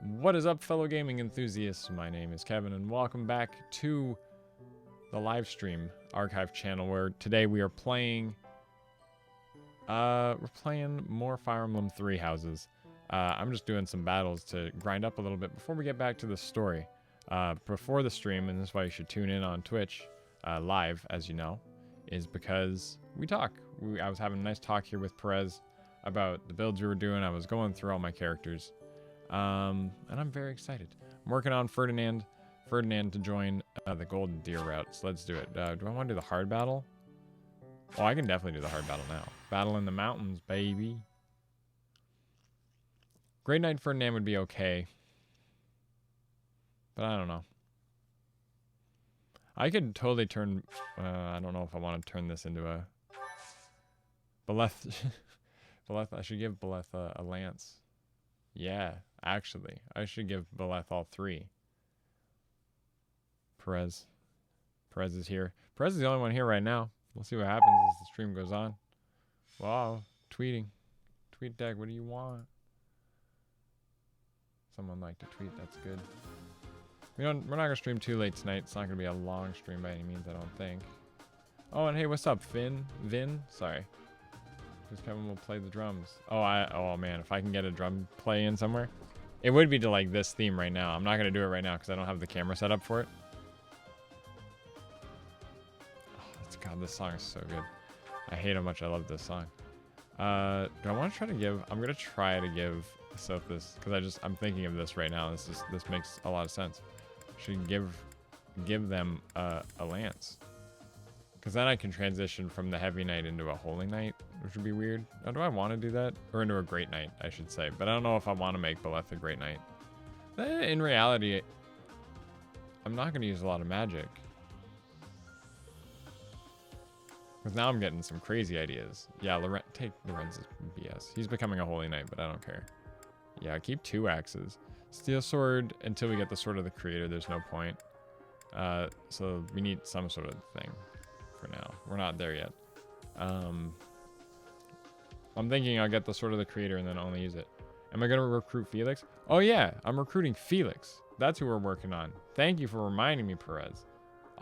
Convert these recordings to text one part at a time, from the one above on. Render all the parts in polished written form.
What is up, fellow gaming enthusiasts? My name is Kevin, and welcome back to the live stream archive channel, where today we are playing more Fire Emblem 3 houses. I'm just doing some battles to grind up a little bit before we get back to the story. Before the stream, and this is why you should tune in on Twitch live, as you know, is because we talk. I was having a nice talk here with Perez about the builds we were doing. I was going through all my characters. And I'm very excited. I'm working on Ferdinand to join the Golden Deer route, so let's do it. Do I want to do the hard battle? Oh, I can definitely do the hard battle now. Battle in the mountains, baby. Great Knight Ferdinand would be okay, but I don't know. I could totally turn... I don't know if I want to turn this into a... Beleth... Beleth, I should give Beleth a lance. Yeah, actually, I should give Beleth all three. Perez is here. Perez is the only one here right now. We'll see what happens as the stream goes on. Wow, tweeting. Tweet deck, what do you want? Someone like to tweet, that's good. We're not gonna stream too late tonight. It's not gonna be a long stream by any means, I don't think. Oh, and hey, what's up, Vin? Sorry. Because Kevin will play the drums. Oh man, if I can get a drum play in somewhere. It would be to like this theme right now. I'm not gonna do it right now because I don't have the camera set up for it. Oh, God, this song is so good. I hate how much I love this song. Do I want to try to give... I'm gonna try to give Sophis, because I'm thinking of this right now. This makes a lot of sense. Should give them a lance. Because then I can transition from the Heavy Knight into a Holy Knight, which would be weird. Or do I want to do that? Or into a Great Knight, I should say. But I don't know if I want to make Beleth a Great Knight. In reality, I'm not going to use a lot of magic. Because now I'm getting some crazy ideas. Yeah, take Lorenz's BS. He's becoming a Holy Knight, but I don't care. Yeah, keep 2 axes. Steel Sword, until we get the Sword of the Creator, there's no point. So we need some sort of thing. For now, we're not there yet. I'm thinking I'll get the Sword of the Creator and then only use it. Am I gonna recruit Felix? Oh yeah, I'm recruiting Felix. That's who we're working on. Thank you for reminding me, Perez.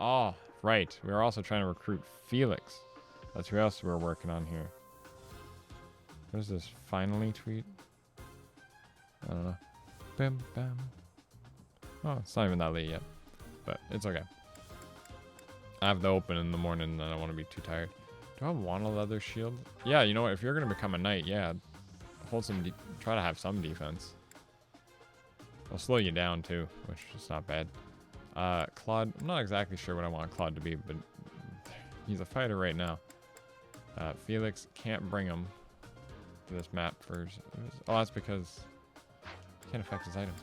Oh, right. We're also trying to recruit Felix. That's who else we're working on here. Where's this finally tweet? I don't know. Bam, bam. Oh, it's not even that late yet, but it's okay. I have to open in the morning and I don't want to be too tired. Do I want a leather shield? Yeah, you know what? If you're going to become a knight, yeah. Try to have some defense. It'll slow you down too, which is not bad. Claude, I'm not exactly sure what I want Claude to be, but he's a fighter right now. Felix, can't bring him to this map first. Oh, that's because he can't affect his item.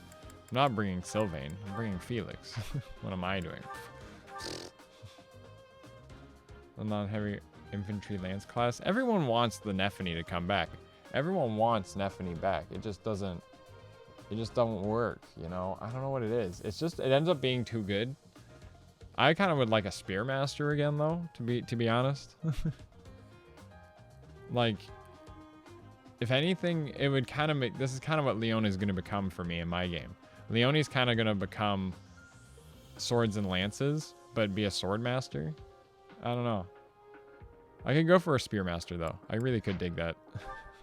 I'm not bringing Sylvain. I'm bringing Felix. What am I doing? The non-heavy infantry lance class. Everyone wants the Nephany to come back. Everyone wants Nephany back. It just doesn't work, you know? I don't know what it is. It ends up being too good. I kind of would like a Spearmaster again, though, to be honest. Like, if anything, it would kind of make... This is kind of what Leone is going to become for me in my game. Leone's kind of going to become swords and lances, but be a Swordmaster. I don't know. I could go for a Spearmaster, though. I really could dig that.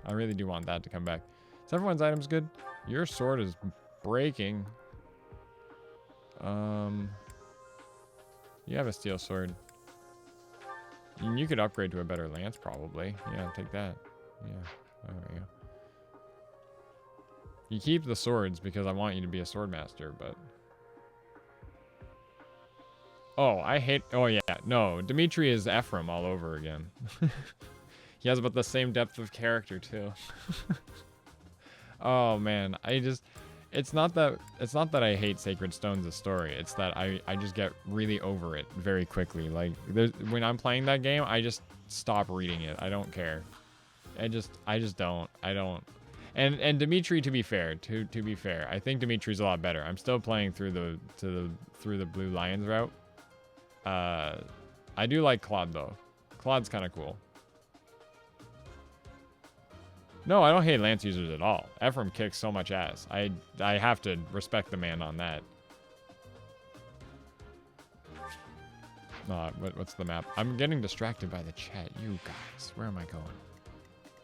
I really do want that to come back. Is everyone's items good? Your sword is breaking. You have a steel sword. You could upgrade to a better lance, probably. Yeah, take that. Yeah, there we go. You keep the swords because I want you to be a Swordmaster, but... Oh, oh yeah, no, Dimitri is Ephraim all over again. He has about the same depth of character too. Oh man, it's not that I hate Sacred Stones the story. It's that I just get really over it very quickly. Like when I'm playing that game, I just stop reading it. I don't care. I just don't. And Dimitri, to be fair, I think Dimitri's a lot better. I'm still playing through the Blue Lions route. I do like Claude though. Claude's kind of cool. No, I don't hate lance users at all. Ephraim kicks so much ass. I have to respect the man on that. What's the map? I'm getting distracted by the chat. You guys, where am I going?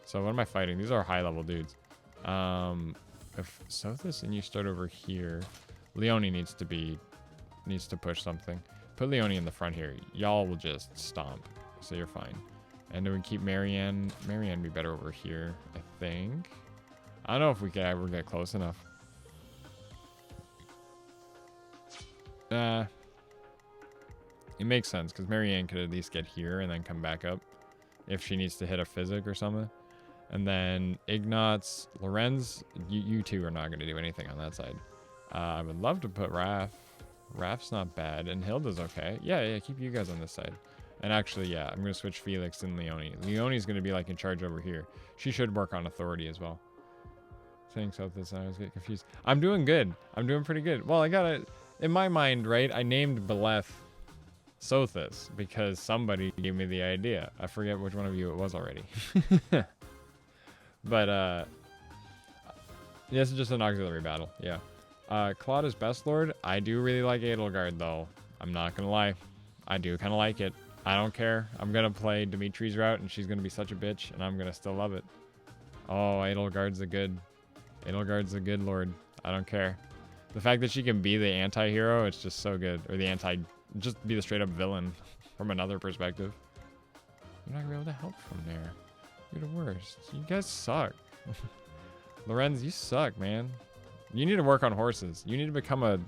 So what am I fighting? These are high level dudes. If Sothis and you start over here, Leone needs to push something. Put Leone in the front here. Y'all will just stomp, so you're fine. And then we keep Marianne. Marianne be better over here, I think. I don't know if we can ever get close enough. It makes sense, because Marianne could at least get here and then come back up if she needs to hit a physic or something. And then Ignatz, Lorenz, you two are not going to do anything on that side. I would love to put Raph. Raph's not bad, and Hilda's okay. Yeah, keep you guys on this side. And actually, yeah, I'm going to switch Felix and Leone. Leone's going to be like in charge over here. She should work on authority as well. Saying so this, I was getting confused. I'm doing good. I'm doing pretty good. Well, I got it in my mind, right? I named Beleth Sothis because somebody gave me the idea. I forget which one of you it was already. But this is just an auxiliary battle. Yeah. Claude is best lord. I do really like Edelgard though. I'm not gonna lie. I do kind of like it. I don't care. I'm gonna play Dimitri's route and she's gonna be such a bitch and I'm gonna still love it. Oh, Edelgard's a good lord. I don't care. The fact that she can be the anti-hero, it's just so good. Or the just be the straight up villain from another perspective. You're not gonna be able to help from there. You're the worst. You guys suck. Lorenz, you suck, man. You need to work on horses. You need to become a...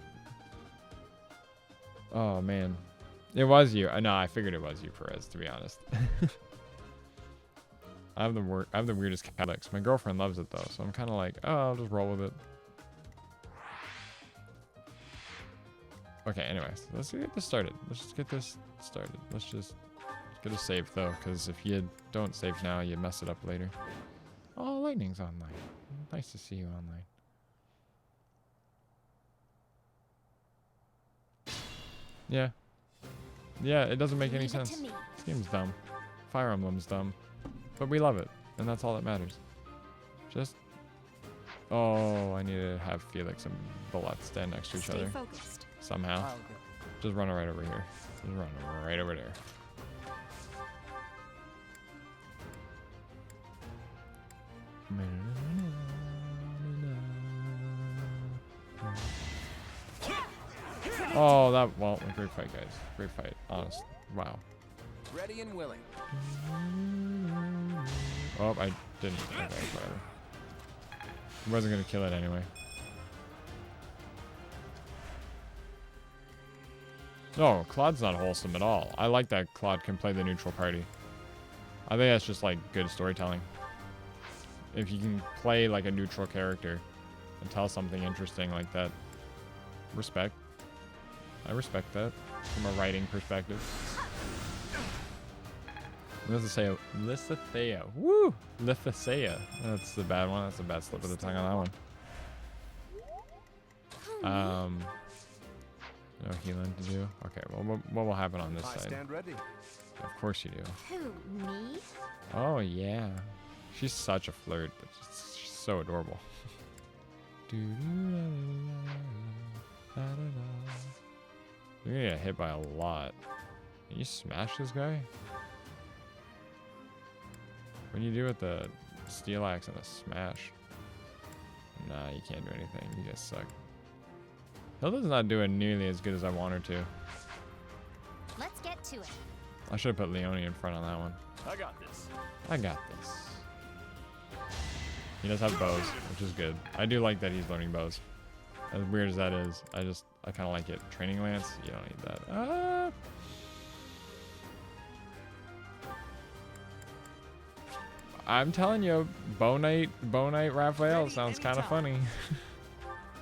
Oh, man. It was you. No, I figured it was you, Perez, to be honest. I have the weirdest Calyx. My girlfriend loves it, though, so I'm kind of like, oh, I'll just roll with it. Okay, anyways. Let's get this started. Let's just get this started. Let's just get a save, though, because if you don't save now, you mess it up later. Oh, Lightning's online. Nice to see you online. Yeah. Yeah, it doesn't make any sense. This game's dumb. Fire Emblem's dumb. But we love it. And that's all that matters. Just... Oh, I need to have Felix and Belette stand next to each other. Focused. Somehow. Just run right over here. Just run right over there. Oh, that, well, great fight, guys. Great fight. Honest. Wow. Ready and willing. Oh, I didn't. Okay, whatever. I wasn't going to kill it anyway. No, Claude's not wholesome at all. I like that Claude can play the neutral party. I think that's just like good storytelling. If you can play like a neutral character and tell something interesting like that. Respect. I respect that from a writing perspective. Lithithea. Woo! Lithithea. That's the bad one. That's a bad slip of the tongue on that one. No healing to do. Okay, well, what will happen on this side? Stand ready. Of course you do. Who, me? Oh, yeah. She's such a flirt, but she's so adorable. You're gonna get hit by a lot. Can you smash this guy? What do you do with the steel axe and a smash? Nah, you can't do anything. You guys suck. Hilda's not doing nearly as good as I want her to. Let's get to it. I should have put Leone in front on that one. I got this. I got this. He does have bows, which is good. I do like that he's learning bows. As weird as that is, I kind of like it. Training lance, you don't need that. I'm telling you, Bow Knight Raphael sounds kind of funny.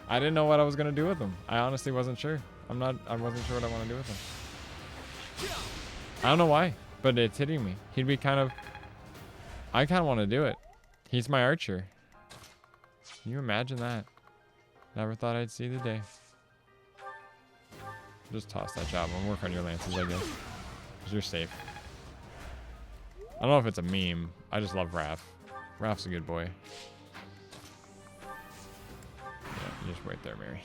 I didn't know what I was gonna do with him. I honestly wasn't sure. I wasn't sure what I want to do with him. I don't know why, but it's hitting me. He'd be I kind of want to do it. He's my archer. Can you imagine that? Never thought I'd see the day. Just toss that job and work on your lances, I guess. Because you're safe. I don't know if it's a meme. I just love Raph. Ralph's a good boy. Yeah, you just wait there, Mary.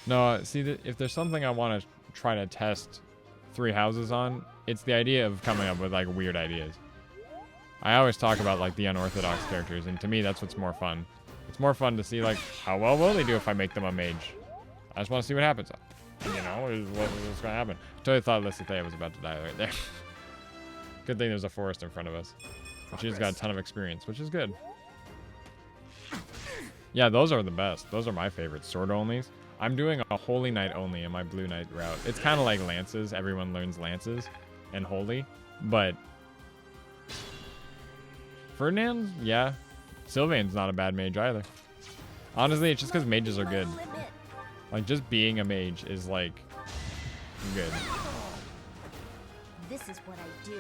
No, see, if there's something I want to try to test 3 houses on, it's the idea of coming up with like weird ideas. I always talk about like the unorthodox characters, and to me, that's what's more fun. It's more fun to see like how well will they do if I make them a mage. I just want to see what happens. You know, what's gonna happen. I totally thought Lysithea was about to die right there. Good thing there's a forest in front of us. And she's got a ton of experience, which is good. Yeah, those are the best. Those are my favorite sword onlys. I'm doing a Holy Knight only in my Blue Knight route. It's kind of like lances. Everyone learns lances and holy, but Ferdinand, yeah. Sylvain's not a bad mage either. Honestly, it's just because mages are good. Like, just being a mage is, like, good. This is what I do.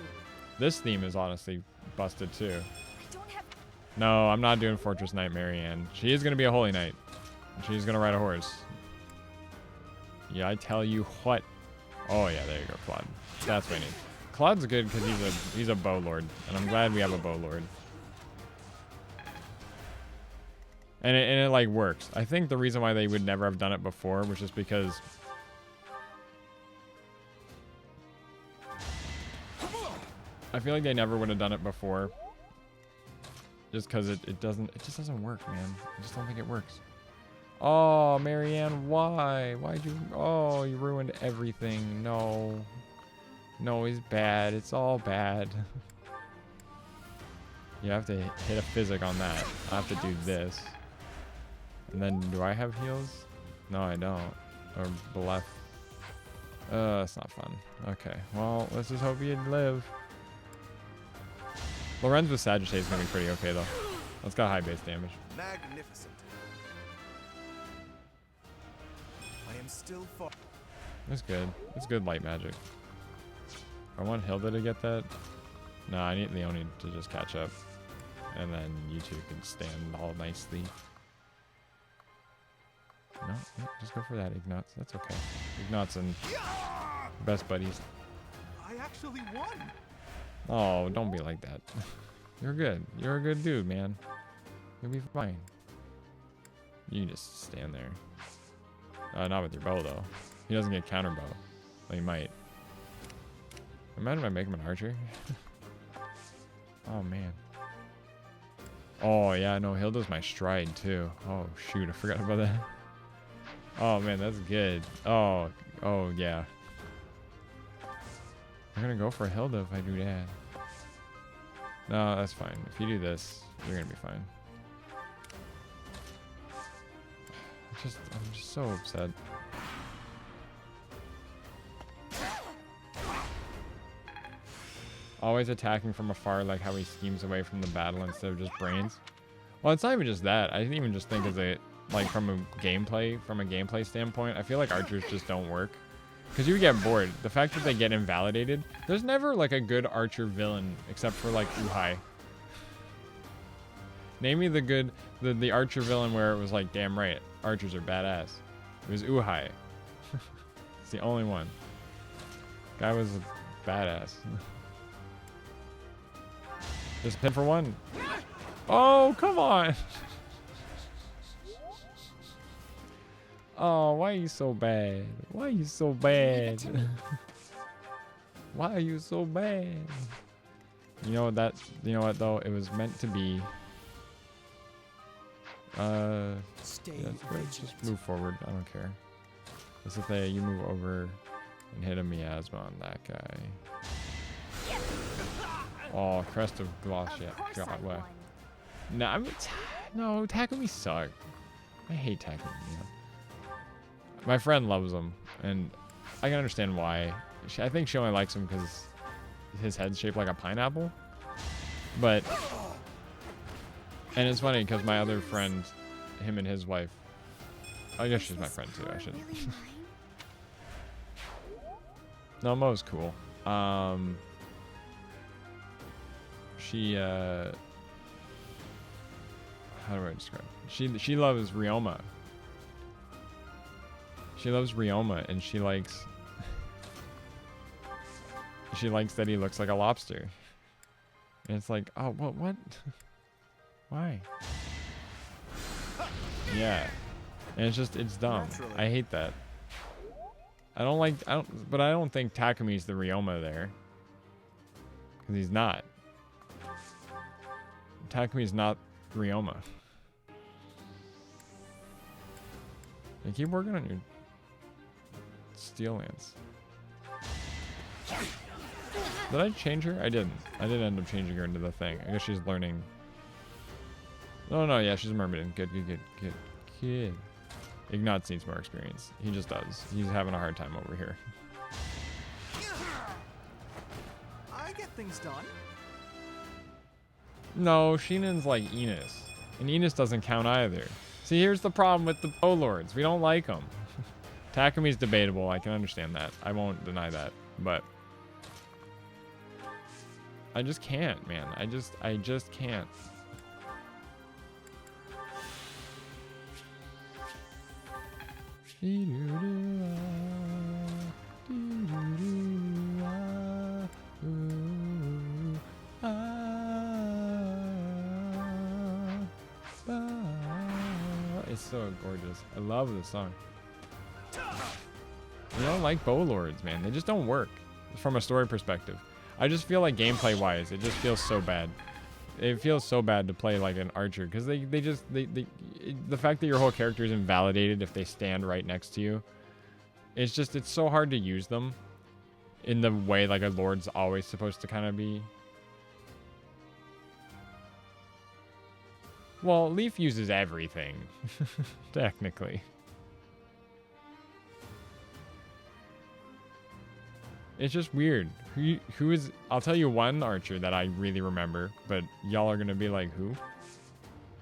This theme is honestly busted, too. I don't have... No, I'm not doing Fortress Knight Marianne. She is going to be a Holy Knight. She's going to ride a horse. Yeah, I tell you what. Oh, yeah, there you go, Claude. That's what I need. Claude's good because he's a bow lord, and I'm glad we have a bow lord. And it like works. I think the reason why they would never have done it before was just because I feel like they never would have done it before. Just because it just doesn't work, man. I just don't think it works. Oh, Marianne, why? Why'd you? Oh, you ruined everything. No. No, he's bad. It's all bad. You have to hit a physic on that. I have to do this. And then, do I have heals? No, I don't. Or bless. It's not fun. Okay, well, let's just hope you live. Lorenz with Sagittarius is going to be pretty okay, though. That's got high base damage. Magnificent. I am still far. It's good. It's good light magic. I want Hilda to get that. No, I need Leonie to just catch up. And then you two can stand all nicely. No, yeah, just go for that, Ignatz. That's okay. Ignatz and best buddies. I actually won. Oh, don't be like that. You're good. You're a good dude, man. You'll be fine. You can just stand there. Not with your bow, though. He doesn't get counter bow. Well, he might. Imagine if I make him an archer. Oh, man. Oh, yeah, no, Hilda's my stride, too. Oh, shoot, I forgot about that. Oh, man, that's good. Oh, yeah. I'm gonna go for Hilda if I do that. No, that's fine. If you do this, you're gonna be fine. I'm just so upset. Always attacking from afar, like how he schemes away from the battle instead of just brains. Well, it's not even just that. I didn't even just think of it like from a gameplay standpoint. I feel like archers just don't work. Because you get bored. The fact that they get invalidated, there's never like a good archer villain except for like Uhai. Name me the archer villain where it was like, damn right, archers are badass. It was Uhai. It's the only one. Guy was a badass. Just hit for one. Oh, come on. Oh, why are you so bad? Why are you so bad? Why are you so bad? You know what though? It was meant to be. Stay Yeah, just move forward. I don't care. This is the you move over and hit a miasma on that guy. Oh, crest of gloss. Yeah, God, what? No, Takumi suck. I hate Takumi. My friend loves him, and I can understand why. I think she only likes him because his head's shaped like a pineapple. But, and it's funny because my other friend, him and his wife, I guess she's my friend too. I should. No, Mo's cool. She how do I describe it? She loves Ryoma. She loves Ryoma, and she likes that he looks like a lobster. And it's like, oh, what? Why? Yeah. And it's just, it's dumb. Naturally. I hate that. I don't think Takumi's the Ryoma there. Because he's not. Takumi's not Ryoma. You keep working on your Steel Lance. Did I change her? I didn't. I did end up changing her into the thing. I guess she's learning. No, yeah, she's a mermaid. Good. Ignatz needs more experience. He just does. He's having a hard time over here. I get things done. No, Shinon's like Enos. And Enos doesn't count either. See, here's the problem with the Bow Lords. We don't like them. Takumi's debatable. I can understand that. I won't deny that. But I just can't, man. I just can't. It's so gorgeous. I love this song. You don't like Bow Lords, man. They just don't work from a story perspective. I just feel like gameplay wise, it just feels so bad. It feels so bad to play like an archer because the fact that your whole character is invalidated if they stand right next to you. It's so hard to use them in the way like a lord's always supposed to kind of be. Well, Leaf uses everything, technically. It's just weird. Who is... I'll tell you one archer that I really remember, but y'all are gonna be like, who?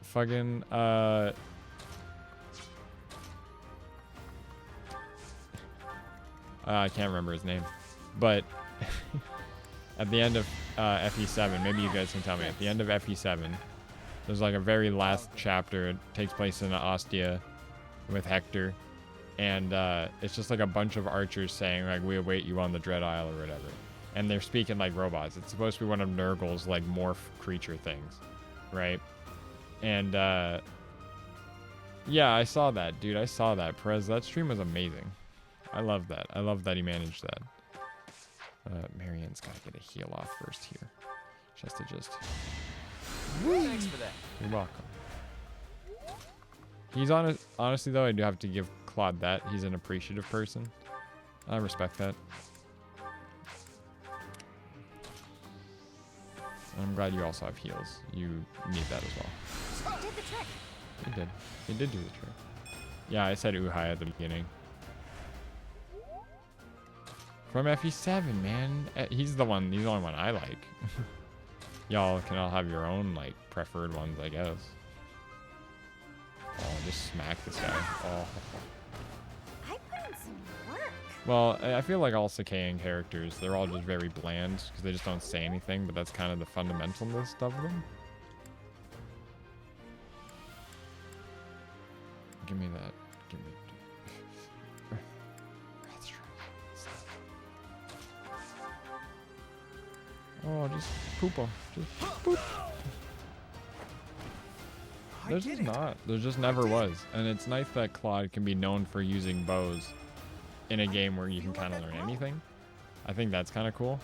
Fucking, I can't remember his name. But at the end of FE7, maybe you guys can tell me. At the end of FE7, there's like a very last chapter. It takes place in Ostia with Hector. And it's just like a bunch of archers saying like, we await you on the Dread Isle or whatever. And they're speaking like robots. It's supposed to be one of Nurgle's like morph creature things, right? And yeah, I saw that, dude. I saw that. Perez, that stream was amazing. I love that. I love that he managed that. Marianne's got to get a heal off first here. Just to just... Thanks for that. You're welcome. He's honestly though, I do have to give Claude that. He's an appreciative person. I respect that. I'm glad you also have heals. You need that as well. Did the trick. He did. He did do the trick. Yeah, I said Uhai at the beginning. From FE7, man. He's the only one I like. Y'all can all have your own, like, preferred ones, I guess. Oh, just smack this guy. Oh. I put in some work. Well, I feel like all Sakaean characters, they're all just very bland because they just don't say anything, but that's kind of the fundamentalist of them. Give me that. Give me... Oh, just poop him. Just poop. There's just not. There just never was. And it's nice that Claude can be known for using bows in a game where you can kind of learn anything. I think that's kind of cool.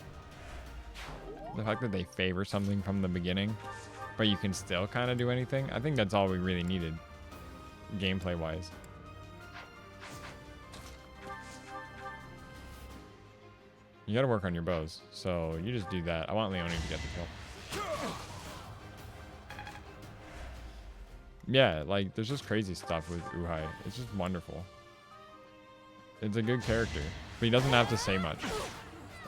The fact that they favor something from the beginning, but you can still kind of do anything. I think that's all we really needed, gameplay-wise. You gotta work on your bows, so you just do that. I want Leonie to get the kill. Yeah, like, there's just crazy stuff with Uhai. It's just wonderful. It's a good character, but he doesn't have to say much.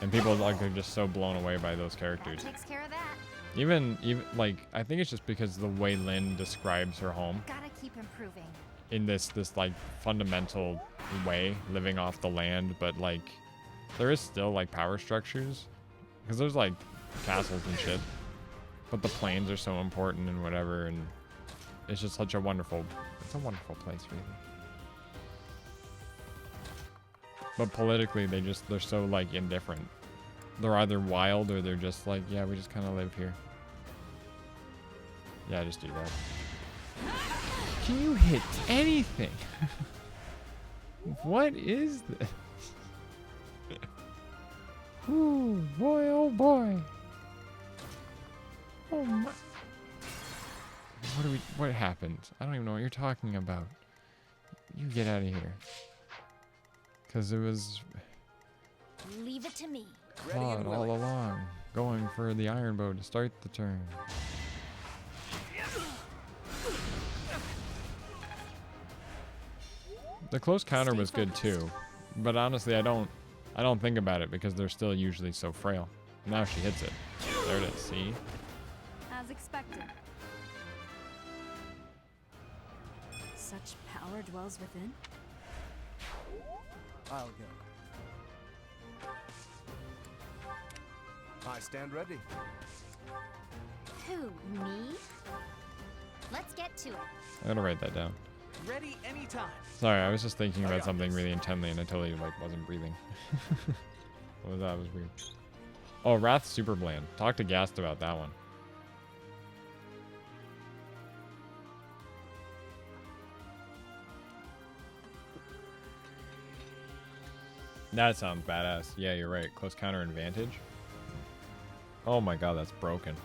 And people like are just so blown away by those characters. Takes care of that. Even like, I think it's just because the way Lynn describes her home Gotta keep improving. in this like fundamental way, living off the land, but like there is still like power structures because there's like castles and shit, but the plains are so important and whatever, and it's just such a wonderful place, really. But politically, they're so like indifferent. They're either wild or they're just like, yeah, we just kind of live here. Yeah, just do that. Can you hit anything? What is this? Ooh, boy, oh boy. Oh my. What happened? I don't even know what you're talking about. You get out of here. Cause it was Leave it to me. Claude all along, going for the iron bow to start the turn. The close counter was good too, but honestly I don't think about it because they're still usually so frail. Now she hits it. There it is, see? As expected. Such power dwells within. I'll go. I stand ready. Who, me? Let's get to it. I gotta write that down. Ready anytime. Sorry, I was just thinking about something really intently and I totally wasn't breathing. What was that? It was weird. Oh, Wrath Super Bland. Talk to Gast about that one. That sounds badass. Yeah, you're right. Close counter advantage. Oh my god, that's broken.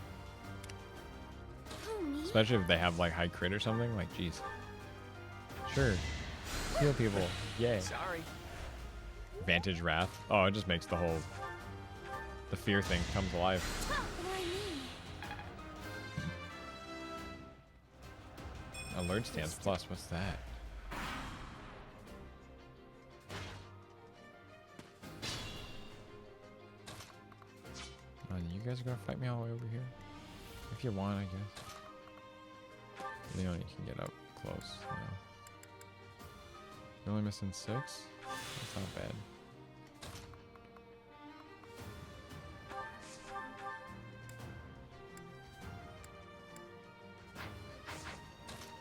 Who, me? Especially if they have like high crit or something. Like, jeez. Sure. Heal people. Yay. Sorry. Vantage Wrath. Oh, it just makes the fear thing comes alive. Why me? Alert stance plus. What's that? Oh, you guys are gonna fight me all the way over here? If you want, I guess. Leon, you can get up close. You know. You're only missing 6? That's not bad.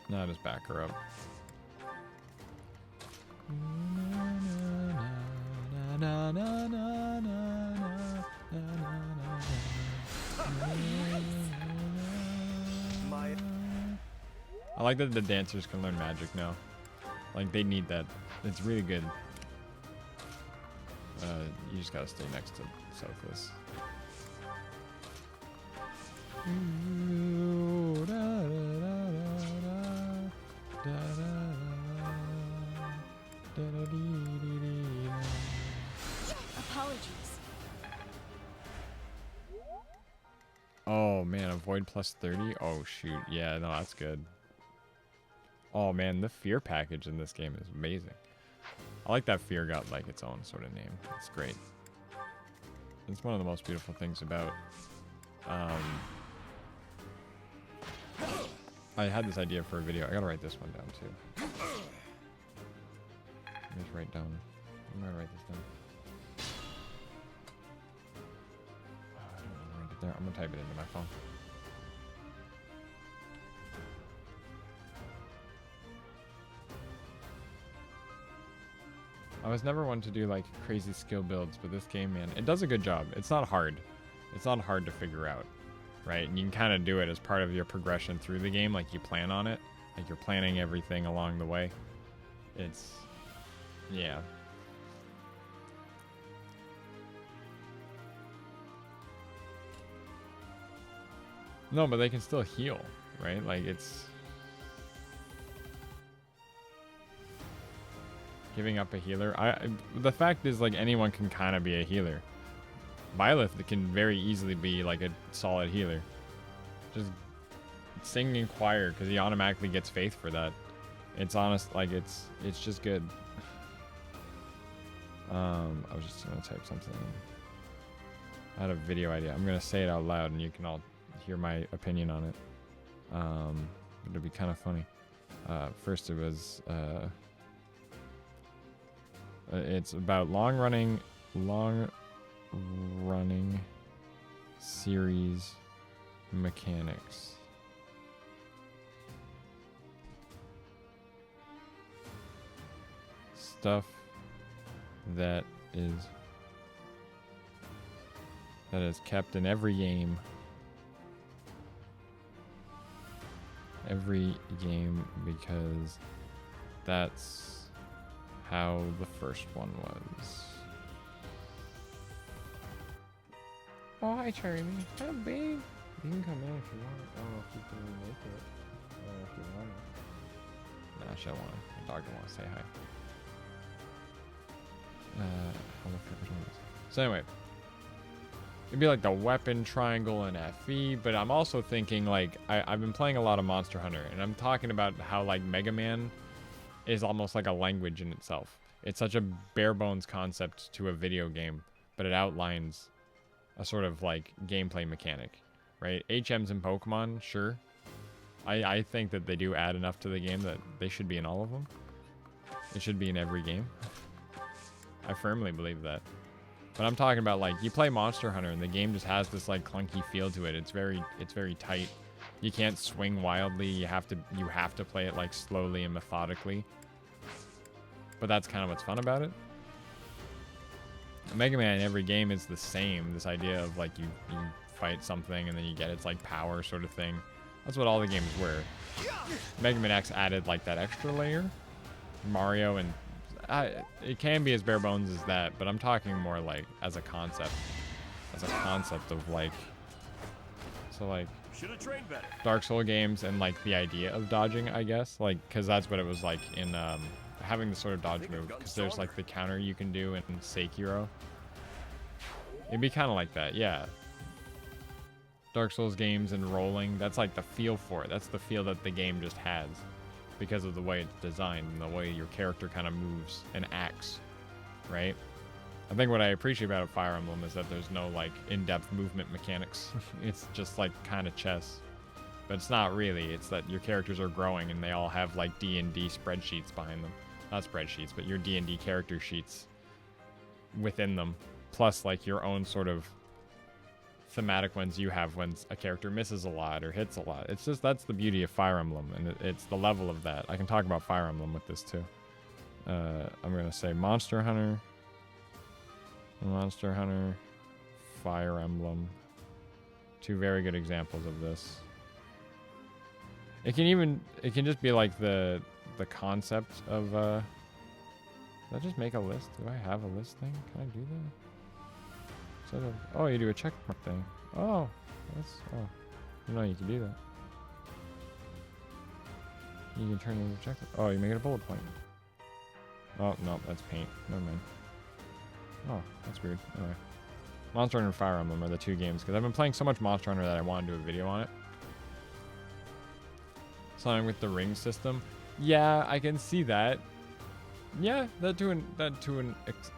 Now just back her up. I like that the dancers can learn magic now. Like, they need that. It's really good. You just gotta stay next to Sophus. Apologies. Oh man, avoid plus 30? Oh shoot, yeah, no, that's good. Oh man, the fear package in this game is amazing. I like that fear got like its own sort of name. It's great. It's one of the most beautiful things about I had this idea for a video. I gotta write this one down too. Let me just write down. I'm gonna write this down. Oh, I don't know where to write it there. I'm gonna type it into my phone. I was never one to do like crazy skill builds, but this game, man, it does a good job. It's not hard. It's not hard to figure out, right? And you can kind of do it as part of your progression through the game, like you plan on it. Like you're planning everything along the way. It's, yeah. No, but they can still heal, right? Like it's... Giving up a healer. The fact is, like, anyone can kind of be a healer. Byleth can very easily be, like, a solid healer. Just sing in choir, because he automatically gets faith for that. It's honest, like, it's just good. I was just going to type something. I had a video idea. I'm going to say it out loud, and you can all hear my opinion on it. It'll be kind of funny. First, it was... it's about long running series mechanics. Stuff that is kept in every game every game because that's how the first one was. Oh, hi, Charlie. Hi, babe. You can come in if you want. I don't know if you can make it. If you want it. Nah, she don't want it. The dog don't want to say hi. How the frick is this? So anyway, it'd be like the weapon triangle in FE, but I'm also thinking like I've been playing a lot of Monster Hunter, and I'm talking about how like Mega Man is almost like a language in itself. It's such a bare bones concept to a video game, but it outlines a sort of like gameplay mechanic, right? HMs in Pokemon, sure. I think that they do add enough to the game that they should be in all of them. It should be in every game. I firmly believe that. But I'm talking about like you play Monster Hunter and the game just has this like clunky feel to it. It's very tight. You can't swing wildly. You have to play it like slowly and methodically. But that's kind of what's fun about it. Mega Man in every game is the same. This idea of like you fight something and then you get its like power sort of thing. That's what all the games were. Mega Man X added like that extra layer. Mario and it can be as bare bones as that, but I'm talking more like as a concept of like, so like Dark Soul games and like the idea of dodging, I guess, like because that's what it was like in having the sort of dodge move, because there's like the counter you can do in Sekiro. It'd be kind of like that, yeah. Dark Souls games and rolling, that's like the feel for it. That's the feel that the game just has because of the way it's designed and the way your character kind of moves and acts, right? I think what I appreciate about Fire Emblem is that there's no like in-depth movement mechanics. It's just like kind of chess, but it's not really. It's that your characters are growing and they all have like D&D spreadsheets behind them. Not spreadsheets, but your D&D character sheets within them, plus like your own sort of thematic ones you have when a character misses a lot or hits a lot. It's just, that's the beauty of Fire Emblem, and it's the level of that. I can talk about Fire Emblem with this too. I'm gonna say Monster Hunter, Fire Emblem. Two very good examples of this. It can just be like the concept of did I just make a list? Do I have a list thing? Can I do that? Instead of, oh, you do a checkmark thing. Oh, you know you can do that. You can turn it into a check. Oh, you make it a bullet point. Oh, no, that's paint. Never mind. Oh, that's weird. Anyway. Monster Hunter and Fire Emblem are the two games, because I've been playing so much Monster Hunter that I want to do a video on it. Something with the ring system. Yeah, I can see that. Yeah, that to an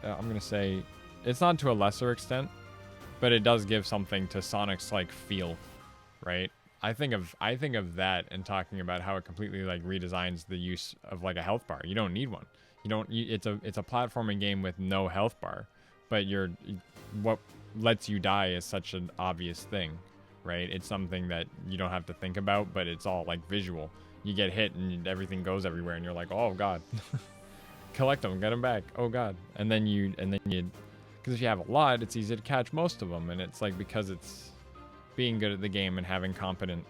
I'm gonna say, it's not to a lesser extent, but it does give something to Sonic's like feel, right? I think of that and talking about how it completely like redesigns the use of like a health bar. You don't need one. It's a platforming game with no health bar, but what lets you die is such an obvious thing, right? It's something that you don't have to think about, but it's all like visual. You get hit and everything goes everywhere, and you're like, oh god, collect them, get them back. Oh god, and then you, because if you have a lot, it's easy to catch most of them, and it's like because it's being good at the game and having competent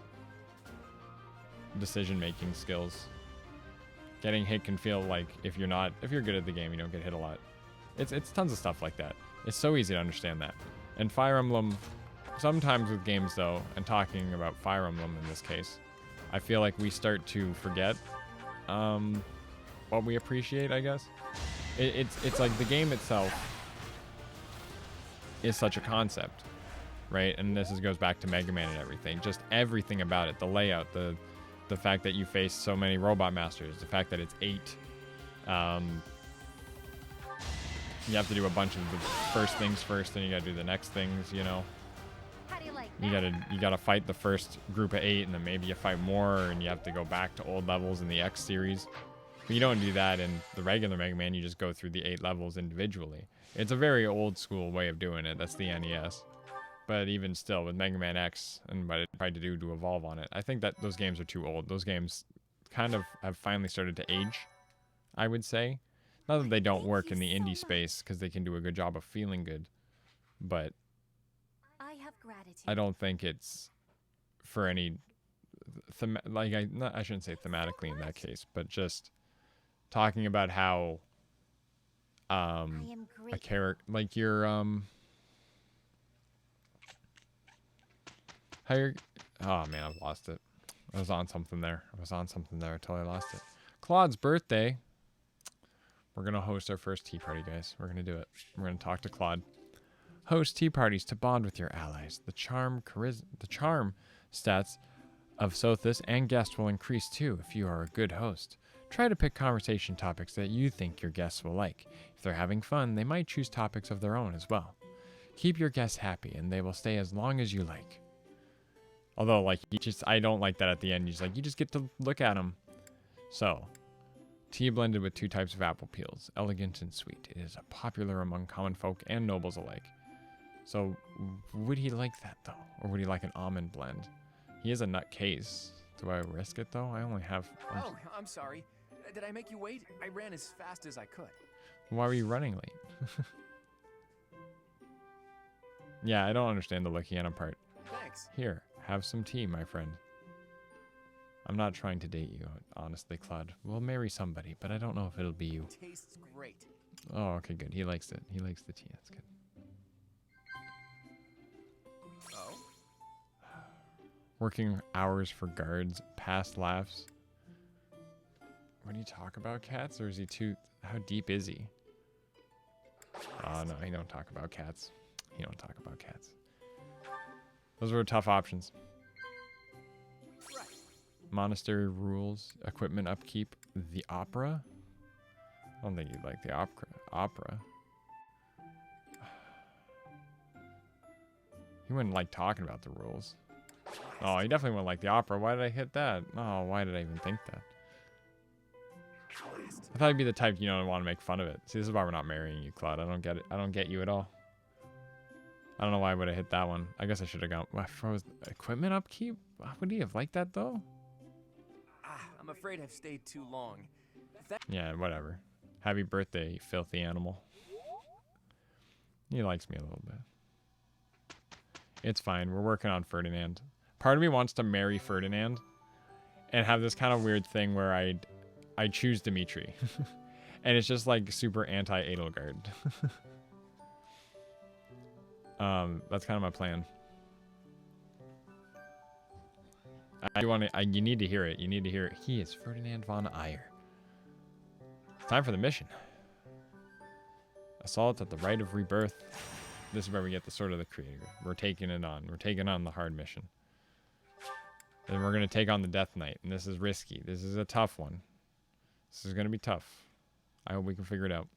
decision-making skills. Getting hit can feel like if you're good at the game, you don't get hit a lot. It's tons of stuff like that. It's so easy to understand that. And Fire Emblem, sometimes with games though, and talking about Fire Emblem in this case, I feel like we start to forget what we appreciate, I guess. It's like the game itself is such a concept, right? And this goes back to Mega Man and everything. Just everything about it, the layout, the fact that you face so many robot masters, the fact that it's 8. You have to do a bunch of the first things first, then you gotta do the next things, you know. How do you like that? You gotta fight the first group of 8, and then maybe you fight more, and you have to go back to old levels in the X series. But you don't do that in the regular Mega Man, you just go through the 8 levels individually. It's a very old school way of doing it. That's the NES. But even still, with Mega Man X and what it tried to do to evolve on it, I think that those games are too old. Those games kind of have finally started to age, I would say. Not that they don't work in the indie space, because they can do a good job of feeling good. But I have gratitude. I don't think it's for any like I shouldn't say thematically in that case, but just talking about how I am a great. character like your how you're, oh man, I've lost it. I was on something there. I totally lost it. Claude's birthday. We're gonna host our first tea party, guys. We're gonna do it. We're gonna talk to Claude. Host tea parties to bond with your allies. The charm stats of Sothis and guests will increase too if you are a good host. Try to pick conversation topics that you think your guests will like. If they're having fun, they might choose topics of their own as well. Keep your guests happy and they will stay as long as you like. Although, like, I don't like that at the end. You just get to look at them. So, tea blended with 2 types of apple peels, elegant and sweet. It is popular among common folk and nobles alike. So, would he like that though? Or would he like an almond blend? He is a nut case. Do I risk it though? I only have... Oh, I'm sorry. Did I make you wait? I ran as fast as I could. Why were you running late? Yeah, I don't understand the looking at him part. Thanks. Here, have some tea, my friend. I'm not trying to date you, honestly, Claude. We'll marry somebody, but I don't know if it'll be you. Tastes great. Oh, okay, good. He likes it. He likes the tea. That's good. Oh? Working hours for guards, past laughs. When you talk about cats, or is he too... How deep is he? Oh, no, he don't talk about cats. He don't talk about cats. Those were tough options. Right. Monastery rules, equipment upkeep, the opera. I don't think you'd like the opera. He wouldn't like talking about the rules. Oh, he definitely wouldn't like the opera. Why did I hit that? Oh, why did I even think that? I thought he'd be the type, you know, to want to make fun of it. See, this is why we're not marrying you, Claude. I don't get it. I don't get you at all. I don't know why I would have hit that one. I guess I should have gone. I froze. Equipment upkeep? Would he have liked that though? I'm afraid I've stayed too long. Yeah, whatever. Happy birthday, you filthy animal. He likes me a little bit. It's fine. We're working on Ferdinand. Part of me wants to marry Ferdinand and have this kind of weird thing where I choose Dimitri. And it's just like super anti-Edelgard. That's kind of my plan. You need to hear it. You need to hear it. He is Ferdinand von Eyre. It's time for the mission. Assault at the Rite of Rebirth. This is where we get the Sword of the Creator. We're taking it on. We're taking on the hard mission. Then we're going to take on the Death Knight. And this is risky. This is a tough one. This is going to be tough. I hope we can figure it out.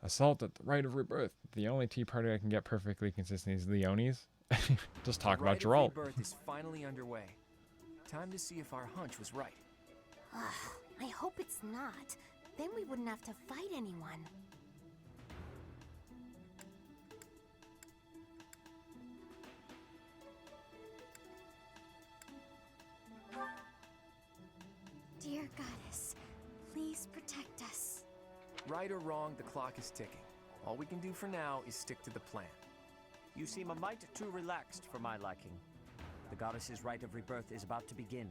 Assault at the Rite of Rebirth. The only tea party I can get perfectly consistent is Leonie's. Just talk about Geralt. The Rite of Rebirth is finally underway. Time to see if our hunch was right. I hope it's not. Then we wouldn't have to fight anyone. Dear goddess, please protect us. Right or wrong, the clock is ticking. All we can do for now is stick to the plan. You seem a mite too relaxed for my liking. The goddess's Rite of Rebirth is about to begin.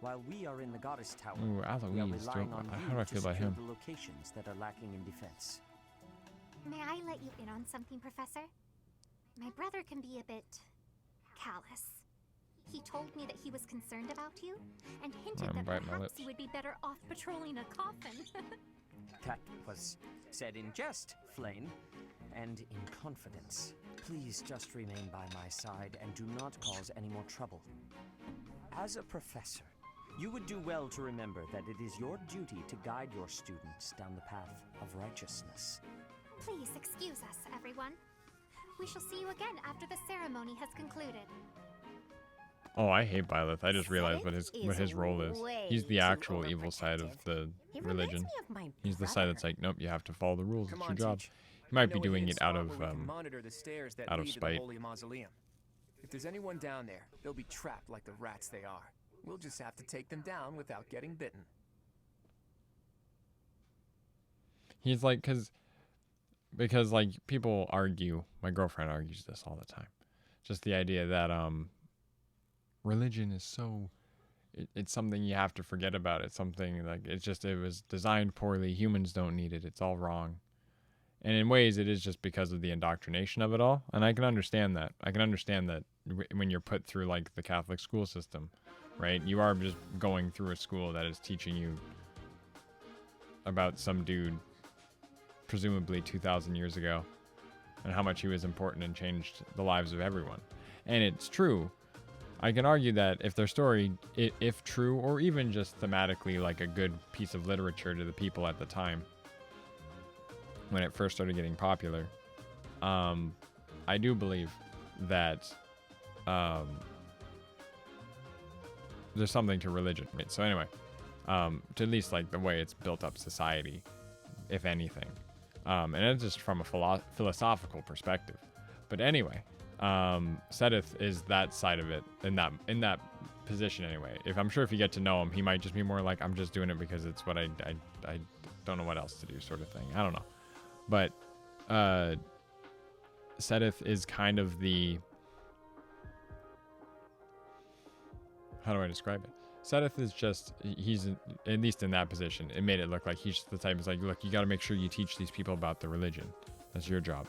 While we are in the goddess tower, Ooh, we are Aloise. relying on How you do I to feel about secure him? the locations that are lacking in defense. May I let you in on something, Professor? My brother can be a bit callous. He told me that he was concerned about you and hinted that bite my perhaps lips. you would be better off patrolling a coffin. That was said in jest, Flame, and in confidence. Please just remain by my side and do not cause any more trouble. As a professor, you would do well to remember that it is your duty to guide your students down the path of righteousness. Please excuse us, everyone. We shall see you again after the ceremony has concluded. Oh, I hate Byleth. I just realized what his role is. He's the actual evil side of the religion. He's the side that's like, nope, you have to follow the rules. Come It's on, your job. Teach. He might I be know a doing hidden it out spot of where we can monitor the stairs that out of lead to spite. the Holy Mausoleum. If there's anyone down there, they'll be trapped like the rats they are. We'll just have to take them down without getting bitten. He's like, because like people argue. My girlfriend argues this all the time. Just the idea that religion is so, it's something you have to forget about. It's something like, it was designed poorly. Humans don't need it. It's all wrong. And in ways, it is just because of the indoctrination of it all. And I can understand that. I can understand that when you're put through like the Catholic school system, right? You are just going through a school that is teaching you about some dude, presumably 2,000 years ago, and how much he was important and changed the lives of everyone. And it's true. I can argue that if their story, if true, or even just thematically like a good piece of literature to the people at the time, when it first started getting popular, I do believe that there's something to religion. Right? So anyway, to at least like the way it's built up society, if anything. And it's just from a philosophical perspective. But anyway, Sedith is that side of it in that position anyway. I'm sure if you get to know him, he might just be more like, I'm just doing it because it's what I don't know what else to do, sort of thing. I don't know. But Sedith is kind of the, how do I describe it? Sedith is just, he's at least in that position. It made it look like he's just the type is like, look, you got to make sure you teach these people about the religion. That's your job.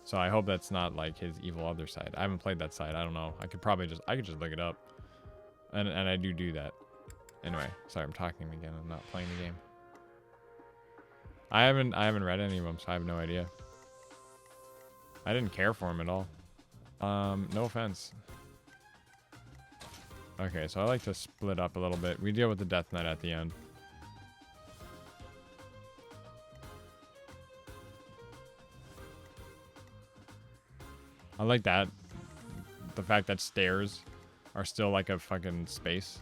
So I hope that's not like his evil other side. I haven't played that side. I don't know. I could just look it up. And I do that. Anyway, sorry, I'm talking again. I'm not playing the game. I haven't read any of them, so I have no idea. I didn't care for him at all. No offense. Okay, so I like to split up a little bit. We deal with the Death Knight at the end. I like that. The fact that stairs are still like a fucking space.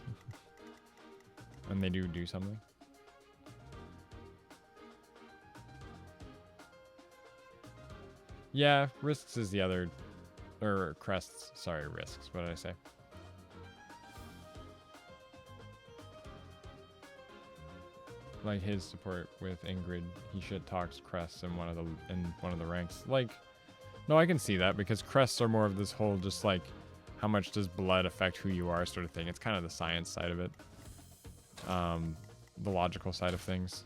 And they do something. Yeah, risks is the other, or crests. Sorry, risks. What did I say? Like his support with Ingrid, he shit talks crests in one of the ranks. Like, no, I can see that because crests are more of this whole just like, how much does blood affect who you are sort of thing. It's kind of the science side of it, the logical side of things.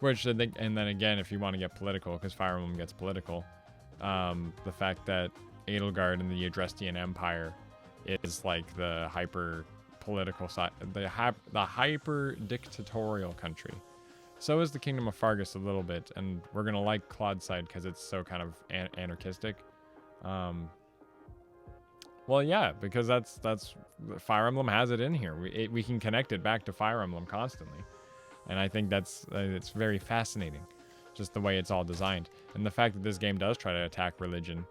Which I think, and then again, if you want to get political, because Fire Emblem gets political. The fact that Edelgard and the Adrestian Empire is like the hyper political side, the hyper dictatorial country. So is the Kingdom of Fargus a little bit, and we're gonna like Claude's side because it's so kind of anarchistic. Well, yeah, because that's Fire Emblem has it in here. We can connect it back to Fire Emblem constantly, and I think that's it's very fascinating. Just the way it's all designed. And the fact that this game does try to attack religion,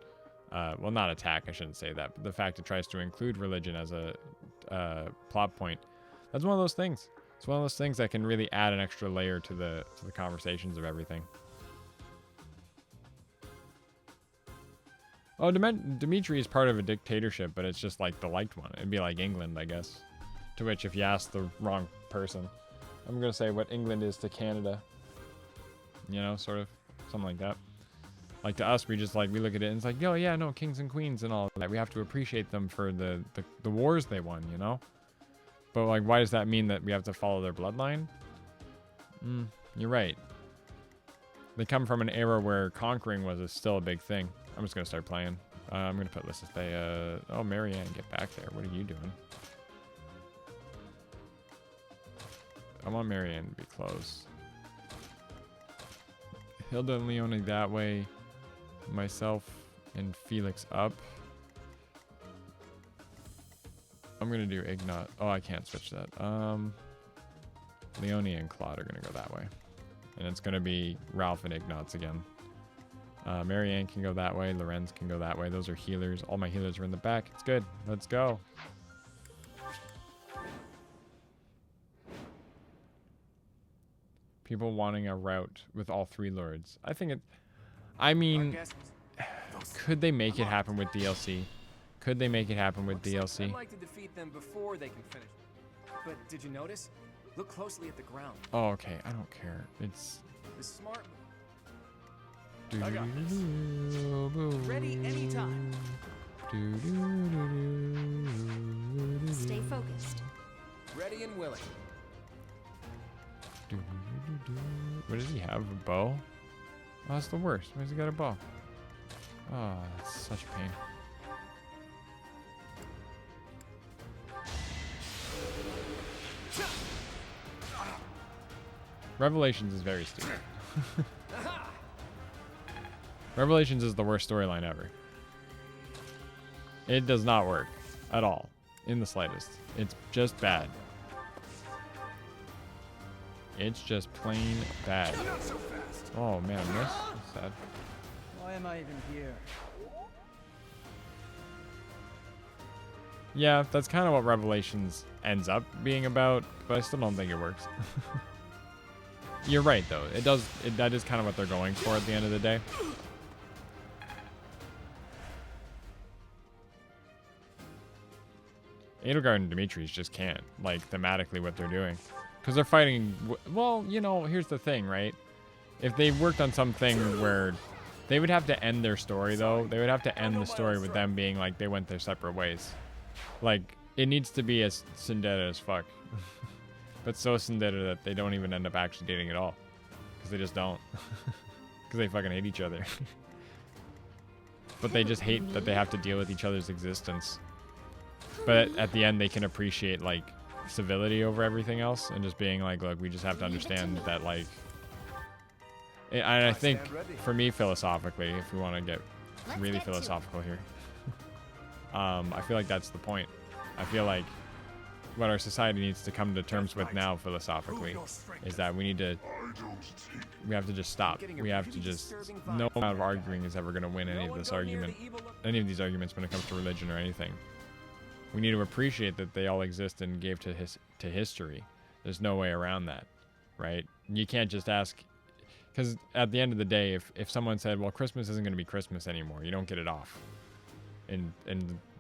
well, not attack, I shouldn't say that, but the fact it tries to include religion as a plot point, that's one of those things. It's one of those things that can really add an extra layer to the conversations of everything. Oh, Dimitri is part of a dictatorship, but it's just like the liked one. It'd be like England, I guess. To which, if you ask the wrong person, I'm going to say what England is to Canada. You know, sort of something like that. Like to us, we just like, we look at it and it's like, oh yeah, no, kings and queens and all that. We have to appreciate them for the wars they won, you know? But like, why does that mean that we have to follow their bloodline? You're right. They come from an era where conquering was still a big thing. I'm just going to start playing. I'm going to put Lysith Bay. Oh, Marianne, get back there. What are you doing? I want Marianne to be close. Hilda and Leonie that way. Myself and Felix up. I'm gonna do Ignat. Oh, I can't switch that. Leonie and Claude are gonna go that way. And it's gonna be Ralph and Ignatz again. Marianne can go that way. Lorenz can go that way. Those are healers. All my healers are in the back. It's good. Let's go. People wanting a route with all three lords. I think it... I mean... Could they make it happen with DLC? Could they make it happen with DLC? I'd like to defeat them before they can finish. But did you notice? Look closely at the ground. Oh, okay. I don't care. It's... The smart... I got this. Ready anytime. Stay focused. Ready and willing. What does he have? A bow? Oh, that's the worst. Why has he got a bow? Oh, that's such a pain. Revelations is very stupid. Revelations is the worst storyline ever. It does not work at all, in the slightest. It's just bad. It's just plain bad. Oh man, I missed. That's sad. Why am I even here? Yeah, that's kind of what Revelations ends up being about, but I still don't think it works. You're right though. That is kind of what they're going for at the end of the day. Edelgard and Demetrius just can't, like, thematically what they're doing. Because they're fighting, well, you know, here's the thing, right? If they worked on something where they would have to end their story, though. They would have to end the story with them being like they went their separate ways. Like, it needs to be as tsundere as fuck. But so tsundere that they don't even end up actually dating at all. Because they just don't. Because they fucking hate each other. But they just hate that they have to deal with each other's existence. But at the end, they can appreciate, like, civility over everything else. And just being like, look, we just have to understand that, like... And I think, for me, philosophically, if we want to get really philosophical here, I feel like that's the point. I feel like what our society needs to come to terms with now, philosophically, is that we have to just stop. We have to just, no amount of arguing is ever going to win any of these arguments when it comes to religion or anything. We need to appreciate that they all exist and gave to history. There's no way around that, right? You can't just ask... Because at the end of the day, if someone said, well, Christmas isn't going to be Christmas anymore, you don't get it off. And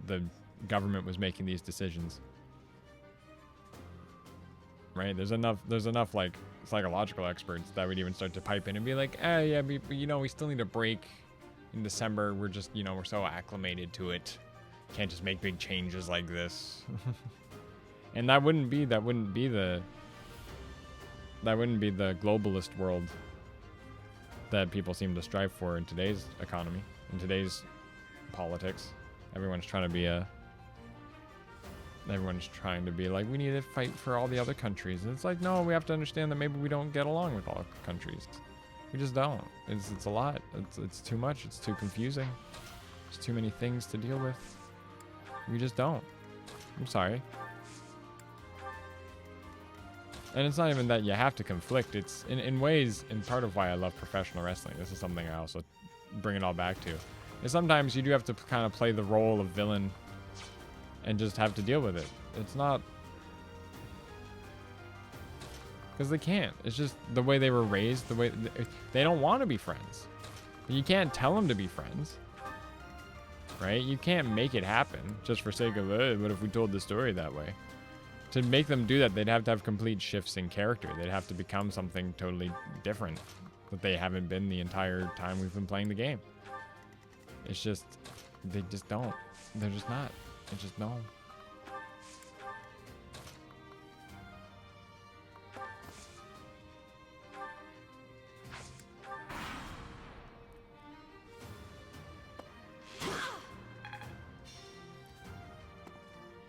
the government was making these decisions. Right? There's enough like psychological experts that would even start to pipe in and be like, yeah, but, you know, we still need a break in December. We're just, you know, we're so acclimated to it. Can't just make big changes like this. And that wouldn't be the globalist world that people seem to strive for in today's economy, in today's politics. Everyone's trying to be like, we need to fight for all the other countries. And it's like, no, we have to understand that maybe we don't get along with all countries. We just don't. It's a lot. It's too much. It's too confusing. There's too many things to deal with. We just don't. I'm sorry. And it's not even that you have to conflict. It's in ways, and part of why I love professional wrestling. This is something I also bring it all back to. Is sometimes you do have to kind of play the role of villain and just have to deal with it. It's not... Because they can't. It's just the way they were raised, the way... They don't want to be friends. You can't tell them to be friends. Right? You can't make it happen just for sake of, what if we told the story that way? To make them do that, they'd have to have complete shifts in character. They'd have to become something totally different that they haven't been the entire time we've been playing the game. It's just, they just don't. They're just not. It's just no.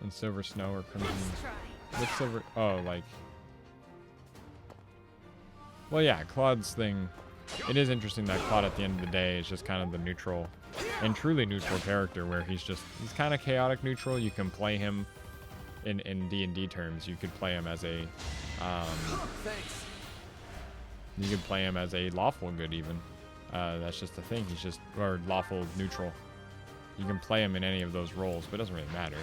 And Silver Snow or Crimson... What's Silver... Oh, like... Well, yeah, Claude's thing... It is interesting that Claude, at the end of the day, is just kind of the neutral... And truly neutral character, where he's kind of chaotic neutral. You can play him in D&D terms. You could play him as a... You could play him as a lawful good, even. That's just the thing. He's just... Or lawful neutral. You can play him in any of those roles, but it doesn't really matter.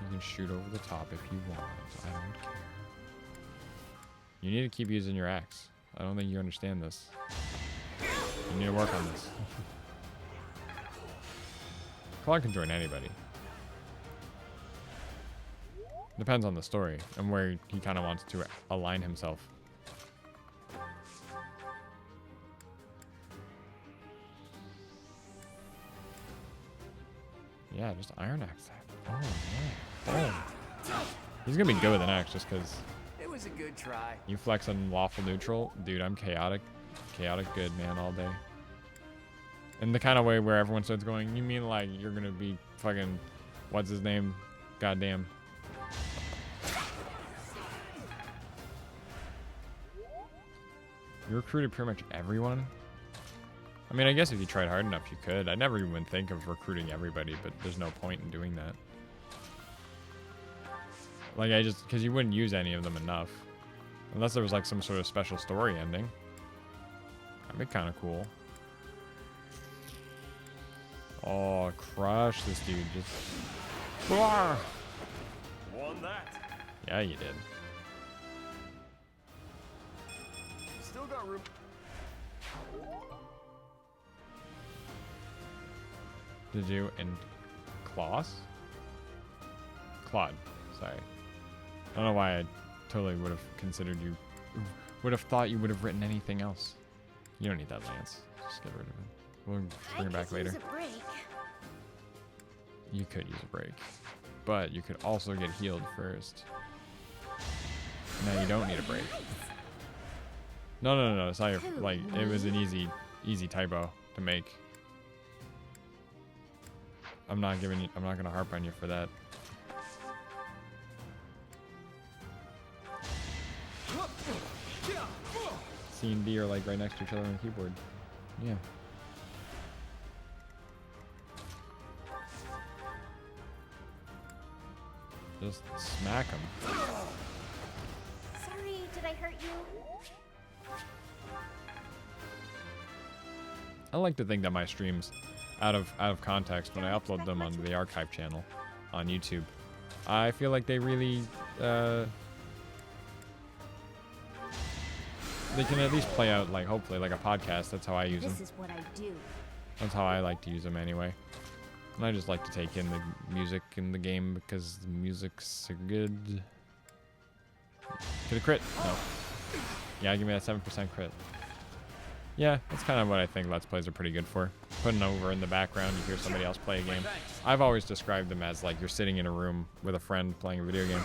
You can shoot over the top if you want. I don't care. You need to keep using your axe. I don't think you understand this. You need to work on this. Claude can join anybody. Depends on the story and where he kind of wants to align himself. Yeah, just Iron Axe that. Oh, yeah. Boom. He's gonna be good with an axe just because It was a good try. you flex on lawful neutral. Dude, I'm chaotic. Chaotic good, man, all day. In the kind of way where everyone starts going, you mean like you're gonna be fucking, what's his name? Goddamn. You recruited pretty much everyone? I mean, I guess if you tried hard enough, you could. I never even think of recruiting everybody, but there's no point in doing that. Like, because you wouldn't use any of them enough. Unless there was, like, some sort of special story ending. That'd be kind of cool. Oh, crush this dude. Just... Won that. Yeah, you did. Still got room. Did you? And Klaus? Claude. Sorry. I don't know why I totally would have considered you... Would have thought you would have written anything else. You don't need that lance. Just get rid of it. We'll bring it back later. Use a break. You could use a break. But you could also get healed first. Now you don't need a break. No. It's not your, like, it was an easy typo to make. I'm not gonna harp on you for that. C and D are like right next to each other on the keyboard. Yeah. Just smack them. Sorry, did I hurt you? I like to think that my streams, out of context, when I upload them onto the archive channel on YouTube, I feel like they really they can at least play out, like, hopefully like a podcast. That's how I use them. This is what I do. That's how I like to use them anyway. And I just like to take in the music in the game because the music's so good. Get a crit? No. Yeah, give me that 7% crit. Yeah, that's kind of what I think Let's Plays are pretty good for. Putting over in the background, you hear somebody else play a game. I've always described them as like you're sitting in a room with a friend playing a video game.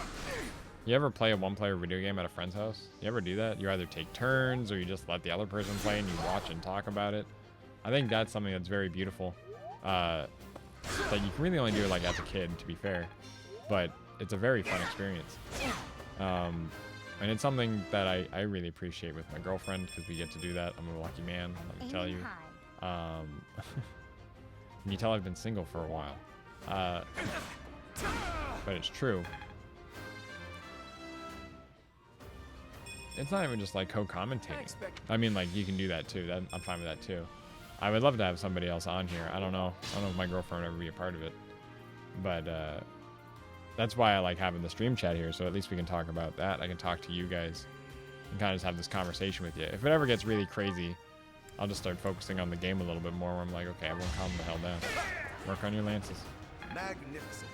You ever play a one-player video game at a friend's house? You ever do that? You either take turns or you just let the other person play and you watch and talk about it. I think that's something that's very beautiful. That you can really only do it like as a kid, to be fair. But it's a very fun experience. And it's something that I really appreciate with my girlfriend because we get to do that. I'm a lucky man, let me tell you. Can you tell I've been single for a while? But it's true. It's not even just like co-commentating. I mean, like, you can do that too. I'm fine with that too. I would love to have somebody else on here. I don't know if my girlfriend would ever be a part of it. But that's why I like having the stream chat here, so at least we can talk about that. I can talk to you guys and kind of just have this conversation with you. If it ever gets really crazy, I'll just start focusing on the game a little bit more where I'm like, okay, everyone calm the hell down. Work on your lances. Magnificent.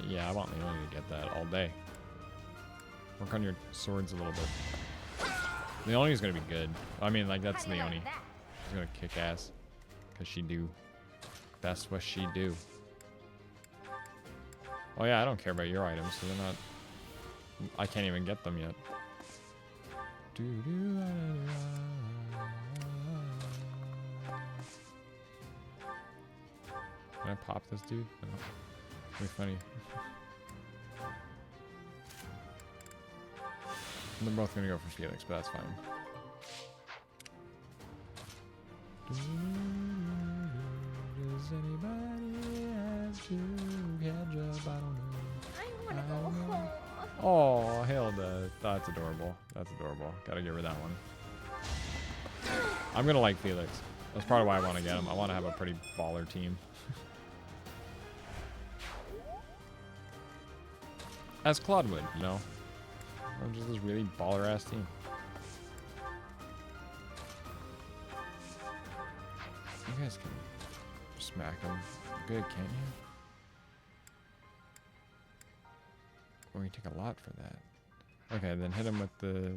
Yeah, I want Leonie to get that all day. Work on your swords a little bit. Leonie's gonna be good. I mean, like, that's Leonie. She's gonna kick ass. Cause she do. That's what she do. Oh yeah, I don't care about your items, so they're not... I can't even get them yet. Can I pop this dude? No. Pretty funny. They're both gonna go for Felix, but that's fine. Does anybody have to catch up? I don't know. I wanna go home. Oh, Hilda. That's adorable. That's adorable. Gotta give her that one. I'm gonna like Felix. That's part of why I want to get him. I want to have a pretty baller team. As Claude would, you know? Or just this really baller-ass team. You guys can smack him good, can't you? Or you take a lot for that. Okay, then hit him with the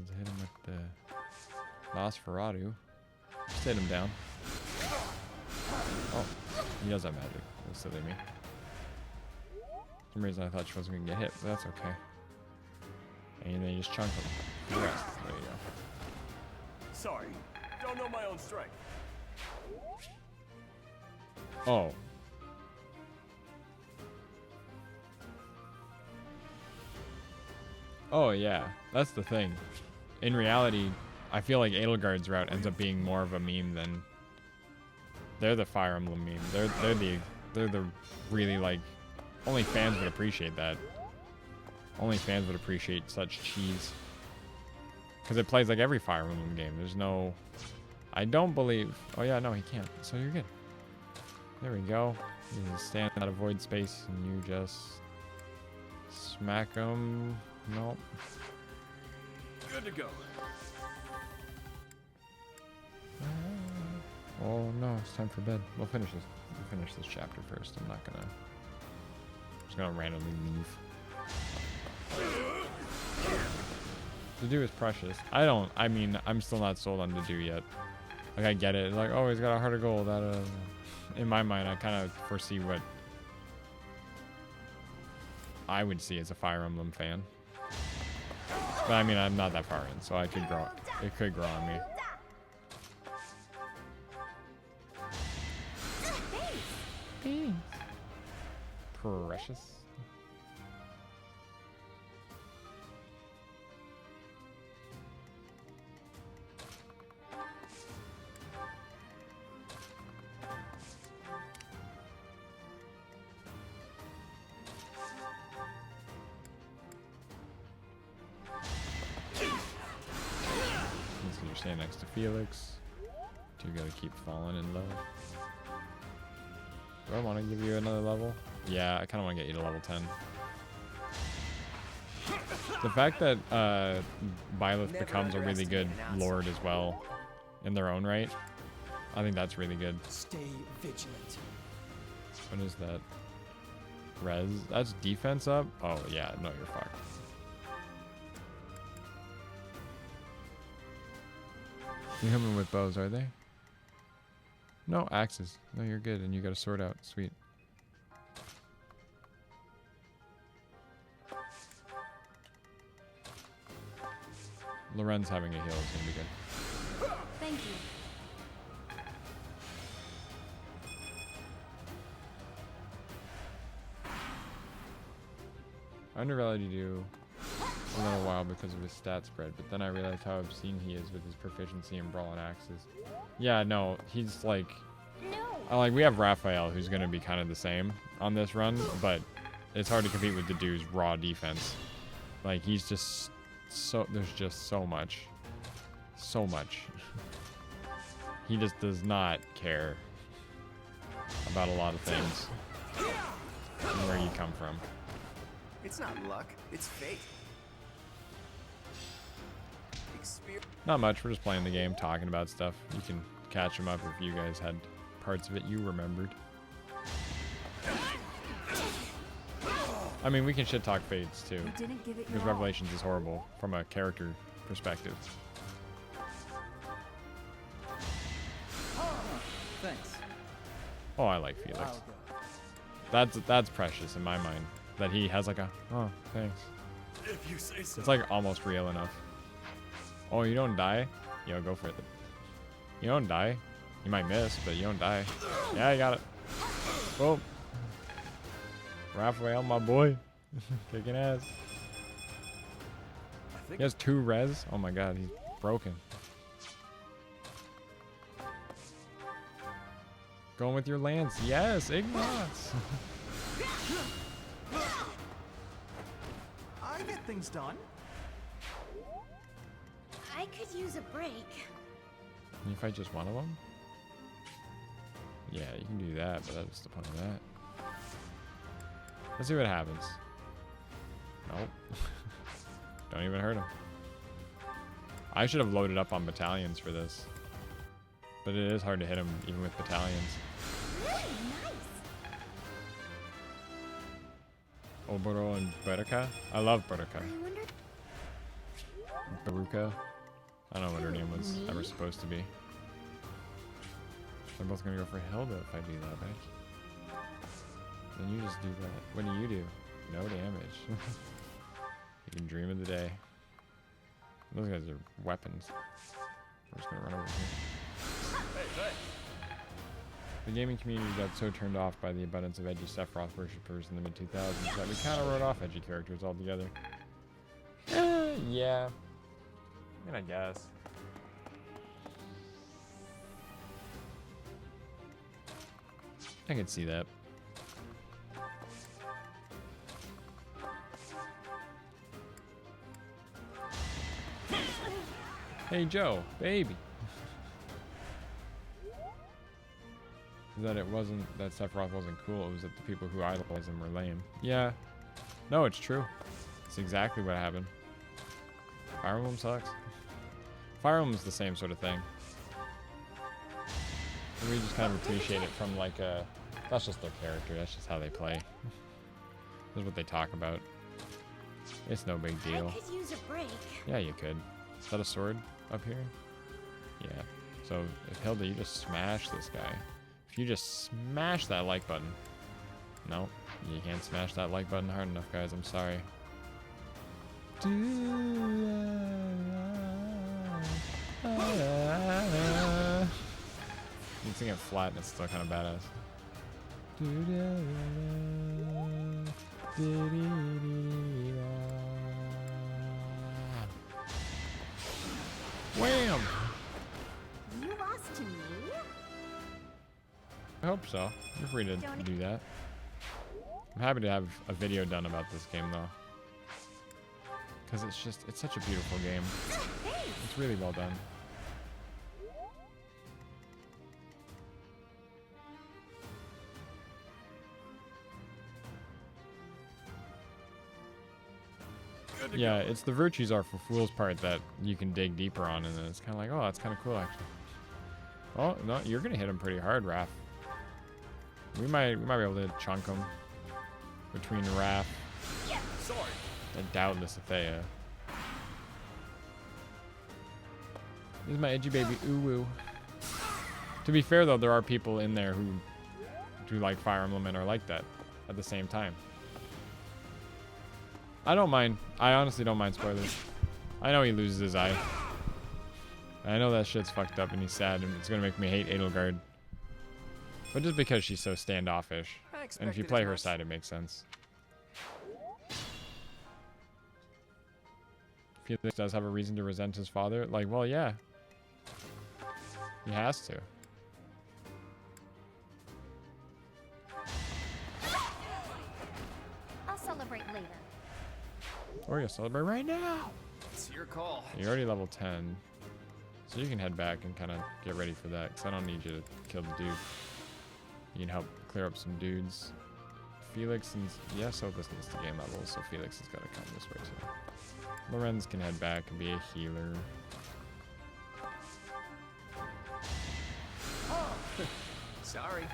Nosferatu. Just hit him down. Oh, he does have magic. That's silly of me. For some reason I thought she wasn't gonna get hit, but that's okay. And then you just chunk him. The rest. There you go. Sorry, don't know my own strength. Oh. Oh yeah, that's the thing. In reality, I feel like Edelgard's route ends up being more of a meme than they're the Fire Emblem meme. They're the really like only fans would appreciate that. Only fans would appreciate such cheese. Because it plays like every Fire Emblem game. There's no I don't believe oh yeah, no he can't. So you're good. There we go. You just stand out of void space and you just smack him. Nope. Good to go. Oh no, it's time for bed. We'll finish this chapter first. I'm not gonna. I'm just gonna randomly move. Dedue is precious. I mean, I'm still not sold on Dedue yet. Like I get it. Like oh, he's got a heart of gold. That in my mind, I kind of foresee what I would see as a Fire Emblem fan. But I mean, I'm not that far in, so I could grow. It could grow on me. Precious. You're standing next to Felix. Do you gotta keep falling in love? Do I want to give you another level? Yeah, I kind of want to get you to level 10. The fact that Byleth becomes a really good lord as well, in their own right, I think that's really good. Stay vigilant. What is that? Res? That's defense up? Oh yeah, no, you're fucked. You're coming with bows, are they? No, axes. No, you're good, and you got a sword out. Sweet. Loren's having a heal is gonna be good. Thank you. I undervalued you a little while because of his stat spread, but then I realized how obscene he is with his proficiency in brawl and axes. Yeah, no, he's like, like we have Raphael, who's gonna be kind of the same on this run, but it's hard to compete with Dedue's raw defense. Like he's just so there's just so much. He just does not care about a lot of things and where you come from. It's not luck, it's fate. Not much, we're just playing the game, talking about stuff. You can catch them up if you guys had parts of it you remembered. I mean, we can shit talk Fates too, because Revelations is horrible from a character perspective. Thanks. Oh, I like Felix. That's precious in my mind. That he has like a, oh, thanks. If you say so. It's like almost real enough. Oh, you don't die? Yo, go for it. You don't die. You might miss, but you don't die. Yeah, I got it. Oh. Raphael, my boy. Kicking ass. He has 2 res? Oh my god, he's broken. Going with your lance. Yes, Ignos. I get things done. I could use a break. Can you fight just one of them? Yeah, you can do that, but that's the point of that. Let's see what happens. Nope. Don't even hurt him. I should have loaded up on battalions for this. But it is hard to hit him even with battalions. Really nice. Oboro and Berka? I love Berka. I wonder. Baruka. I don't know what her name was ever supposed to be. They're both gonna go for Hilda if I do that, bitch. Then you just do that. What do? No damage. You can dream of the day. Those guys are weapons. We're just gonna run over here. The gaming community got so turned off by the abundance of edgy Sephiroth worshippers in the mid-2000s that we kind of wrote off edgy characters altogether. Yeah. I mean, I guess. I could see that. Hey Joe, baby. That it wasn't that Sephiroth wasn't cool, it was that the people who idolize him were lame. Yeah. No, it's true. It's exactly what happened. Fire Emblem sucks. Fire Emblem's the same sort of thing. And we just kind of appreciate it from like a... That's just their character, that's just how they play. That's what they talk about. It's no big deal. I could use a break. Yeah, you could. Is that a sword up here? Yeah. So, if Hilda, you just smash this guy. If you just smash that like button. No, you can't smash that like button hard enough, guys. I'm sorry. You can sing it flat and it's still kind of badass. Wham! You lost to me? I hope so. You're free to do that. I'm happy to have a video done about this game though. Because it's such a beautiful game. It's really well done. Yeah, it's the virtues are for fools part that you can dig deeper on, and then it's kind of like, oh, that's kind of cool actually. Oh no, you're gonna hit him pretty hard, Raph. We might be able to chunk him between Raph and doubtless Athea. This is my edgy baby Uwu. To be fair though, there are people in there who do like Fire Emblem and are like that at the same time. I don't mind. I honestly don't mind spoilers. I know he loses his eye. I know that shit's fucked up and he's sad and it's gonna make me hate Edelgard. But just because she's so standoffish. And if you play her side, it makes sense. Felix does have a reason to resent his father. Like, well, yeah. He has to. I'll celebrate later. Or you celebrate right now. It's your call. You're already level 10. So you can head back and kind of get ready for that. Because I don't need you to kill the dude. You can help clear up some dudes. Felix and... Yeah, Sophus needs to gain levels. So Felix has got to come this way too. Lorenz can head back and be a healer. Oh, sorry.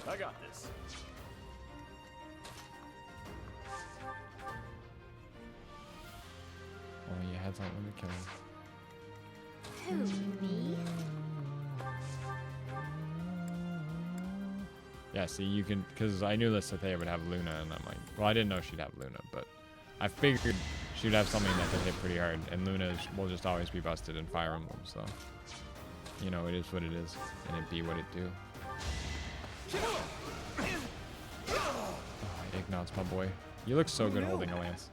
I got this. Oh, your head's not let me kill him. Who, me? Yeah, see, you can, because I knew that Sathea would have Luna, and I'm like, well, I didn't know she'd have Luna, but I figured she'd have something that could hit pretty hard, and Luna will just always be busted in Fire Emblem, so, you know, it is what it is, and it be what it do. Oh, Ignat's my boy. You look so good holding a lance.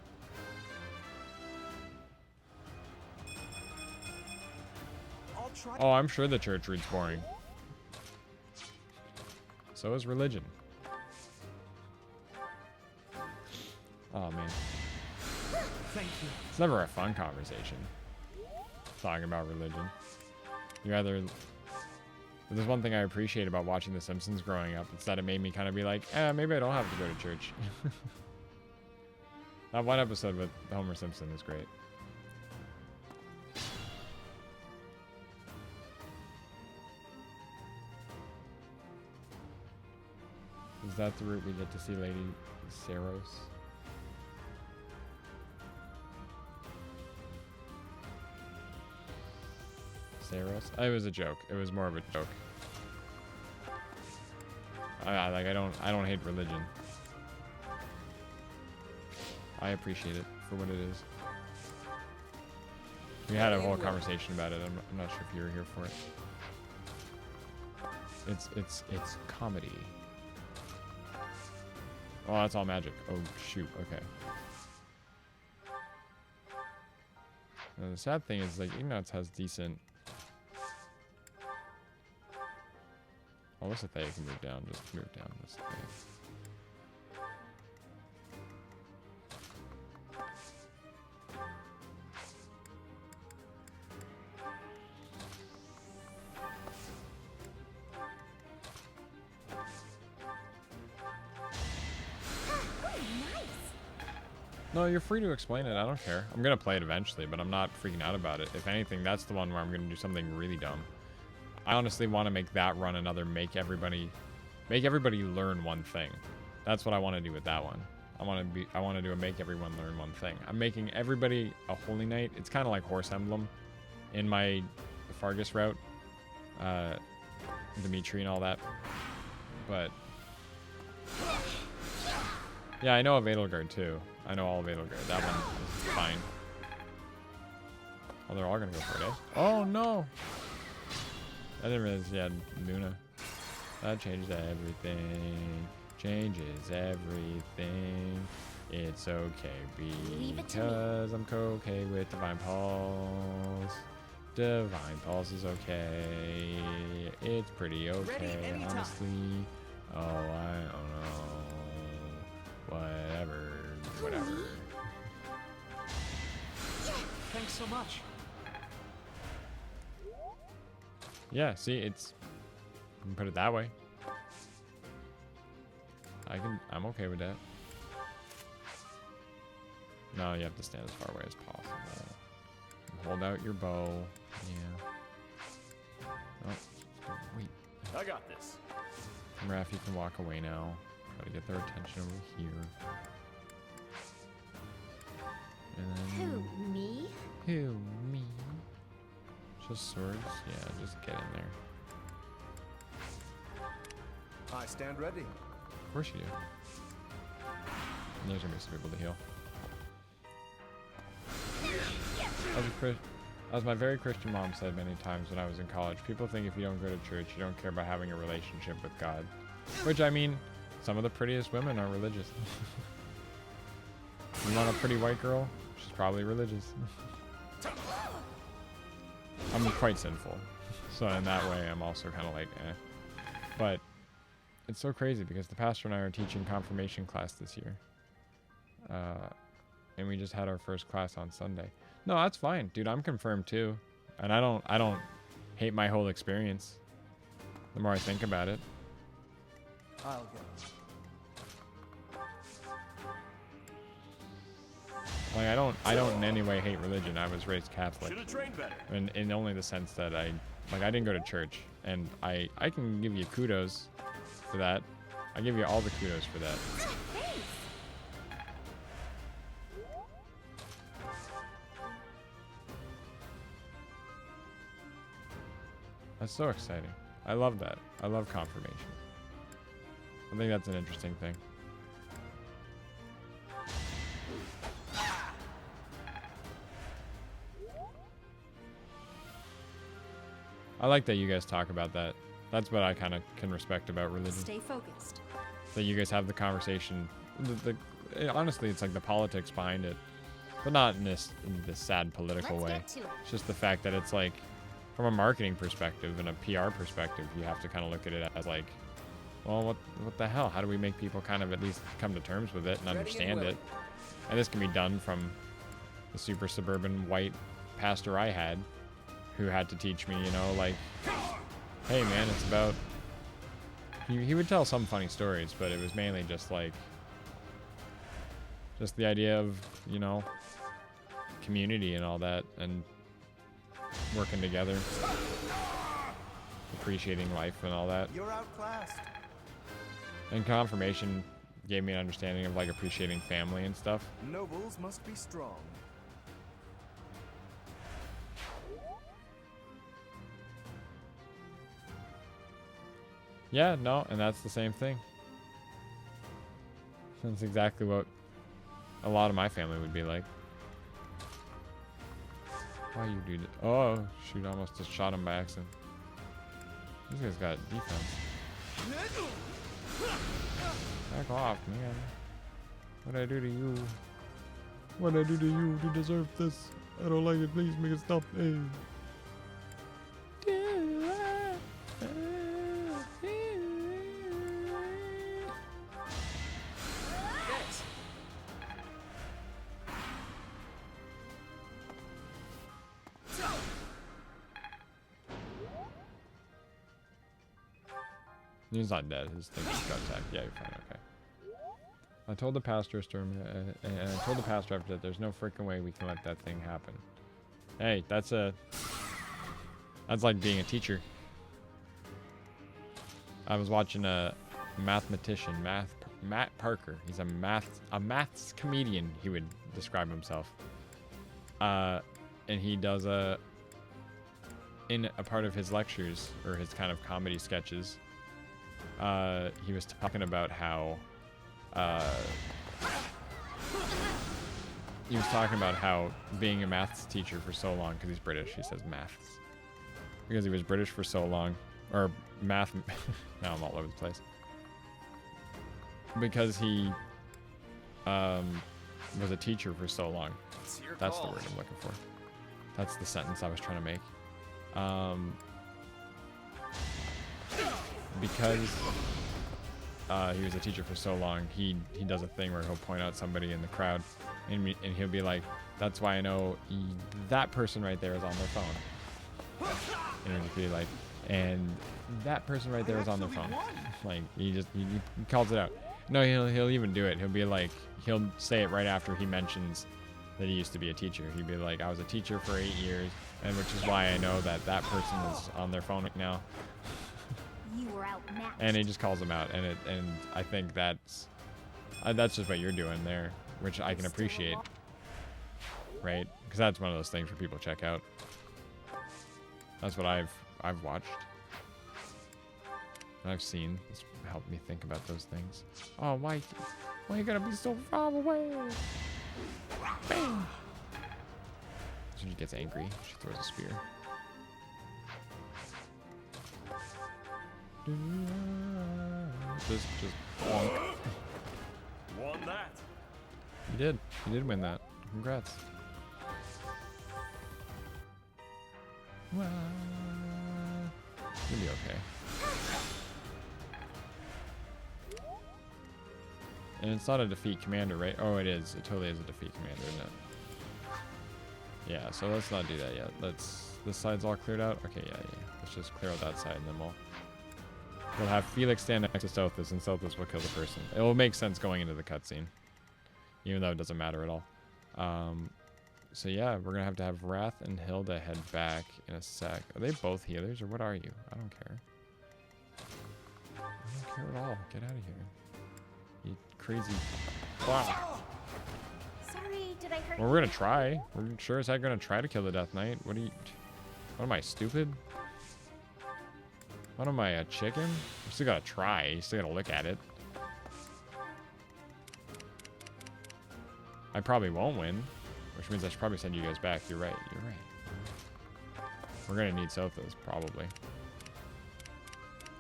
Oh, I'm sure the church reads boring. So is religion. Oh man. Thank you. It's never a fun conversation. Talking about religion. You either... There's one thing I appreciate about watching The Simpsons growing up. It's that it made me kind of be like, maybe I don't have to go to church. That one episode with Homer Simpson is great. Is that the route we get to see Lady Saros? Saros. It was a joke. It was more of a joke. I don't hate religion. I appreciate it for what it is. We had a whole conversation about it. I'm not sure if you were here for it. It's comedy. Oh, that's all magic. Oh shoot. Okay. Now, the sad thing is, like, Ignatz has decent. Oh, what's the thing? Can move down. Just move down this thing. No, you're free to explain it. I don't care. I'm going to play it eventually, but I'm not freaking out about it. If anything, that's the one where I'm going to do something really dumb. I honestly want to make that run another make everybody learn one thing. That's what I want to do with that one. I want to do a make everyone learn one thing. I'm making everybody a holy knight. It's kind of like horse emblem in my Fargus route. Dimitri and all that. But yeah, I know of Edelgard too. I know all of Edelgard. That one is fine. Oh, they're all gonna go for it, eh? Oh no! I didn't realize he had Luna. That changes everything. Changes everything. It's okay because I'm okay with Divine Pulse. Divine Pulse is okay. It's pretty okay, honestly. Oh, I don't know. Whatever. Thanks so much. Yeah, see, it's. You can put it that way. I'm okay with that. No, you have to stand as far away as possible. Hold out your bow. Yeah. Oh, wait. I got this. Raph, you can walk away now. Gotta get their attention over here. And then, Who, me? who, me? Just swords? Yeah, just get in there. I stand ready. Of course you do. And there's gonna be some people to heal. As my very Christian mom said many times when I was in college, people think if you don't go to church, you don't care about having a relationship with God. Which, I mean, some of the prettiest women are religious. You want a pretty white girl? She's probably religious. I'm quite sinful. So in that way, I'm also kind of like, eh. But it's so crazy because the pastor and I are teaching confirmation class this year. And we just had our first class on Sunday. No, that's fine. Dude, I'm confirmed too. And I don't hate my whole experience. The more I think about it. I'll go. Like I don't in any way hate religion. I was raised Catholic. Should have trained better. And in only the sense that I didn't go to church. And I can give you kudos for that. I give you all the kudos for that. That's so exciting. I love that. I love confirmation. I think that's an interesting thing. I like that you guys talk about that. That's what I kind of can respect about religion. Stay focused. That you guys have the conversation. Honestly, it's like the politics behind it. But not in this sad political way. Let's get to it. It's just the fact that it's like, from a marketing perspective and a PR perspective, you have to kind of look at it as like, well, what the hell? How do we make people kind of at least come to terms with it and understand it? And this can be done from the super suburban white pastor I had, who had to teach me, like, hey man, it's about. He would tell some funny stories, but it was mainly just like, just the idea of, community and all that, and working together, appreciating life and all that. You're outclassed. And confirmation gave me an understanding of like appreciating family and stuff. Nobles must be strong. Yeah, no, and that's the same thing. That's exactly what a lot of my family would be like. Why you do that? Oh, shoot, I almost just shot him by accident. This guy's got defense. Back off, man. What'd I do to you? What'd I do to you to deserve this? I don't like it. Please make it stop. Hey. Thanks. He's not dead. His thing just got attacked. Yeah, you're fine. Okay. I told the pastor, and I told the pastor after that, there's no freaking way we can let that thing happen. Hey, that's like being a teacher. I was watching a mathematician, Matt Parker. He's a maths comedian, he would describe himself. And he does in a part of his lectures, or his kind of comedy sketches, he was talking about how being a maths teacher for so long, because he's British, he says maths, because he was British for so long, or math. Now I'm all over the place. Because he was a teacher for so long. That's the word I'm looking for. That's the sentence I was trying to make. Because he was a teacher for so long, he does a thing where he'll point out somebody in the crowd, and he'll be like, "That's why I know that person right there is on their phone." And he'll just be like, "And that person right there is on their phone." Like he calls it out. No, he'll even do it. He'll be like, he'll say it right after he mentions that he used to be a teacher. He'd be like, "I was a teacher for 8 years, and which is why I know that that person is on their phone right now." You were outmatched. And he just calls them out, and I think that's just what you're doing there, which I can appreciate, right? Because that's one of those things for people to check out. That's what I've watched, and I've seen. It's helped me think about those things. Oh, why you gotta be so far away? Bam! So she gets angry. She throws a spear. Just bonk. Won that. You did win that. Congrats. Well, you'll be okay. And it's not a defeat commander, right? Oh, it is. It totally is a defeat commander, isn't it? Yeah, so let's not do that yet. This side's all cleared out? Okay, yeah. Let's just clear out that side, and then we'll have Felix stand next to Sothis, and Sothis will kill the person. It will make sense going into the cutscene, even though it doesn't matter at all. So yeah, we're gonna have to have Wrath and Hilda head back in a sec. Are they both healers, or what are you? I don't care. I don't care at all. Get out of here, you crazy. Wow. Sorry, did I hurt Well, you? we're gonna try. We're sure as heck gonna try to kill the Death Knight. What am I, stupid? What am I, a chicken? You still gotta try. You still gotta look at it. I probably won't win, which means I should probably send you guys back. You're right. We're gonna need Sothis, probably.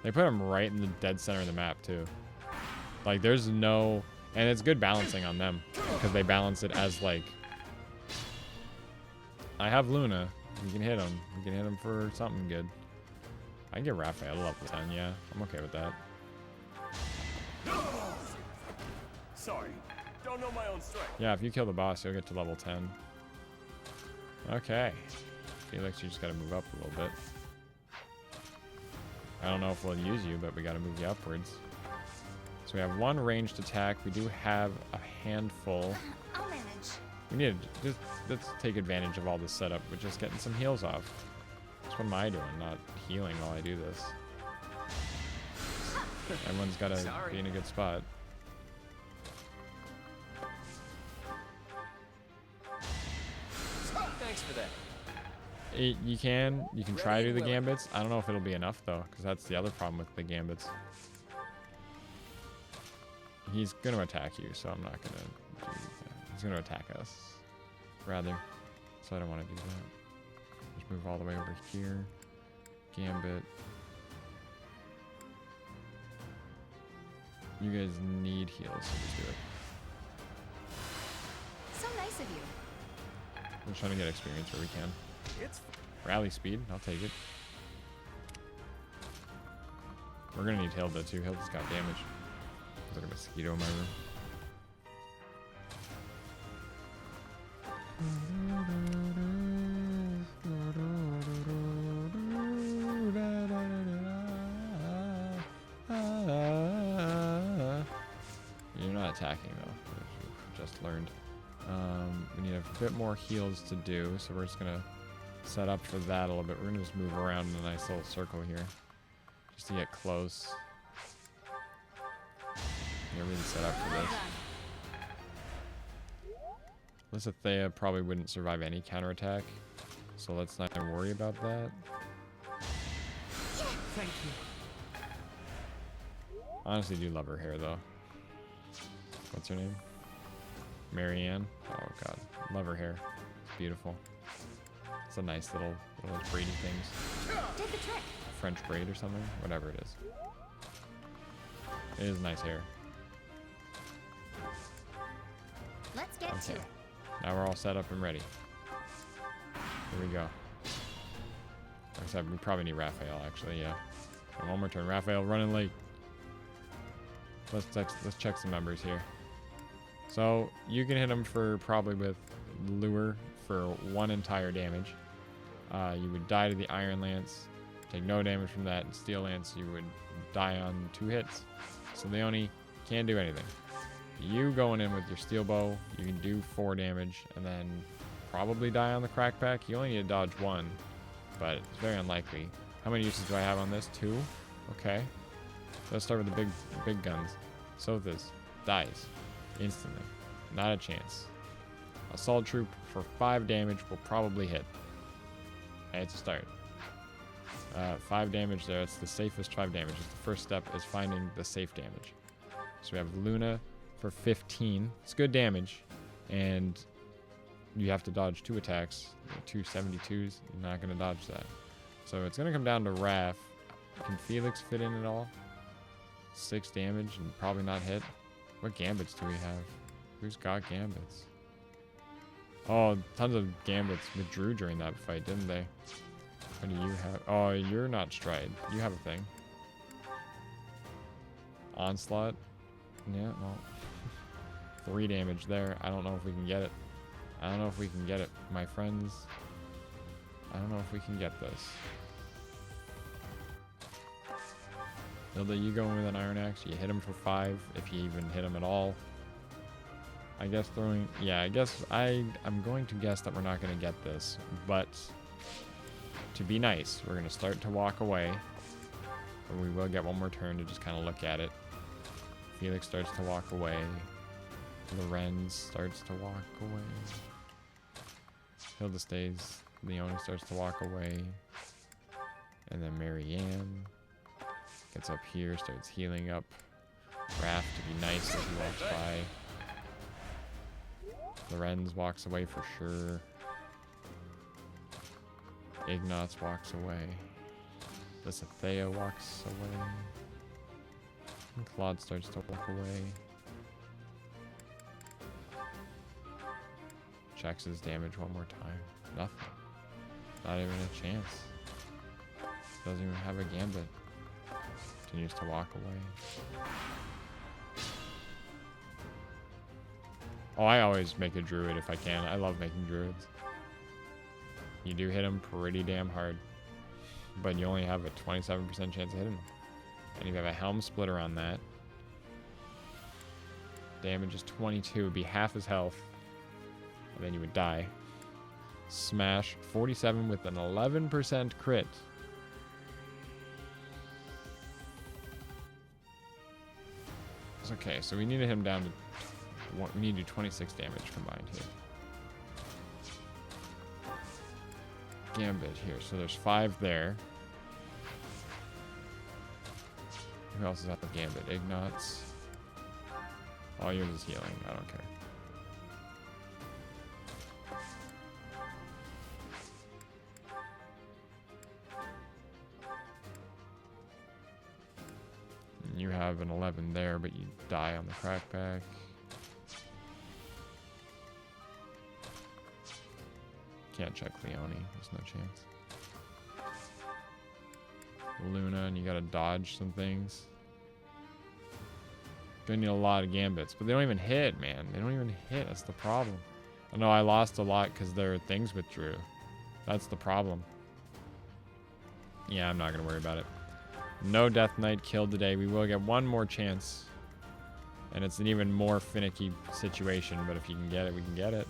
They put him right in the dead center of the map, too. Like, there's no... And it's good balancing on them, because they balance it as, like... I have Luna. We can hit him. We can hit him for something good. I can get Raphael level 10, yeah. I'm okay with that. Sorry, don't know my own strength. Yeah, if you kill the boss, you'll get to level 10. Okay. Felix, you just gotta move up a little bit. I don't know if we'll use you, but we gotta move you upwards. So we have one ranged attack. We do have a handful. I'll manage. We need to just let's take advantage of all this setup with just getting some heals off. That's what am I doing, not healing while I do this. Everyone's gotta be in a good spot. Thanks for that. You can try to do the gambits. I don't know if it'll be enough though, because that's the other problem with the gambits. He's gonna attack you, so I'm not gonna do that. He's gonna attack us, rather. So I don't want to do that. Just move all the way over here. Gambit. You guys need heals, so just do it. So nice of you. We're trying to get experience where we can. It's Rally speed, I'll take it. We're gonna need Hilda too. Hilda's got damage. There's like a mosquito in my room. You're not attacking though. Just learned. We need a bit more heals to do, so we're just gonna set up for that a little bit. We're gonna just move around in a nice little circle here, just to get close. Yeah, really set up for this. Lysithea probably wouldn't survive any counterattack, so let's not worry about that. thank you. Honestly, do love her hair though. What's her name? Marianne. Oh god, love her hair. It's beautiful. It's a nice little braidy things. Did the trick. French braid or something, whatever it is. It is nice hair. Let's get to Okay. it. Now we're all set up and ready. Here we go. Like I said, we probably need Raphael, actually, yeah. And one more turn. Raphael running late. Let's check some numbers here. So you can hit him for probably with Lure for 1 entire damage. You would die to the Iron Lance, take no damage from that, and Steel Lance you would die on 2 hits. So they only can't do anything. You going in with your Steel Bow, you can do 4 damage, and then probably die on the Crackback. You only need to dodge 1, but it's very unlikely. How many uses do I have on this? 2? Okay. Let's start with the big guns. Sothis dies instantly. Not a chance. Assault Troop for 5 damage will probably hit. Okay, it's a start. 5 damage there. That's the safest 5 damage. Just the first step is finding the safe damage. So we have Luna for 15. It's good damage. And you have to dodge 2 attacks. 2 72s. You're not going to dodge that. So it's going to come down to Raph. Can Felix fit in at all? 6 damage and probably not hit. What gambits do we have? Who's got gambits? Oh, tons of gambits withdrew during that fight, didn't they? What do you have? Oh, you're not Stride. You have a thing. Onslaught. Yeah, well. 3 damage there. I don't know if we can get it. I don't know if we can get it, my friends. I don't know if we can get this. Hilda, you go in with an Iron Axe. You hit him for 5, if you even hit him at all. I guess throwing... Yeah, I guess I'm going to guess that we're not going to get this. But to be nice, we're going to start to walk away. But we will get one more turn to just kind of look at it. Felix starts to walk away. Lorenz starts to walk away. Hilda stays. Leona starts to walk away. And then Marianne gets up here, starts healing up. Raph to be nice as he walks by. Lorenz walks away for sure. Ignatz walks away. Lysithea walks away. And Claude starts to walk away. Checks his damage one more time. Nothing. Not even a chance. Doesn't even have a gambit. Continues to walk away. Oh, I always make a druid if I can. I love making druids. You do hit them pretty damn hard. But you only have a 27% chance of hitting them. And you have a Helm Splitter on that. Damage is 22. Would be half his health. And then you would die. Smash 47 with an 11% crit. It's okay, so we need to hit him down to... We need to do 26 damage combined here. Gambit here. So there's 5 there. Who else is at the Gambit? Ignots. All yours is healing. I don't care. And you have an 11 there, but you die on the crackback. Can't check Leone. There's no chance. Luna, and you gotta dodge some things. Gonna need a lot of gambits, but they don't even hit, man. They don't even hit. That's the problem. I know I lost a lot because their things withdrew. That's the problem. Yeah, I'm not gonna worry about it. No Death Knight killed today. We will get one more chance. And it's an even more finicky situation, but if you can get it, we can get it.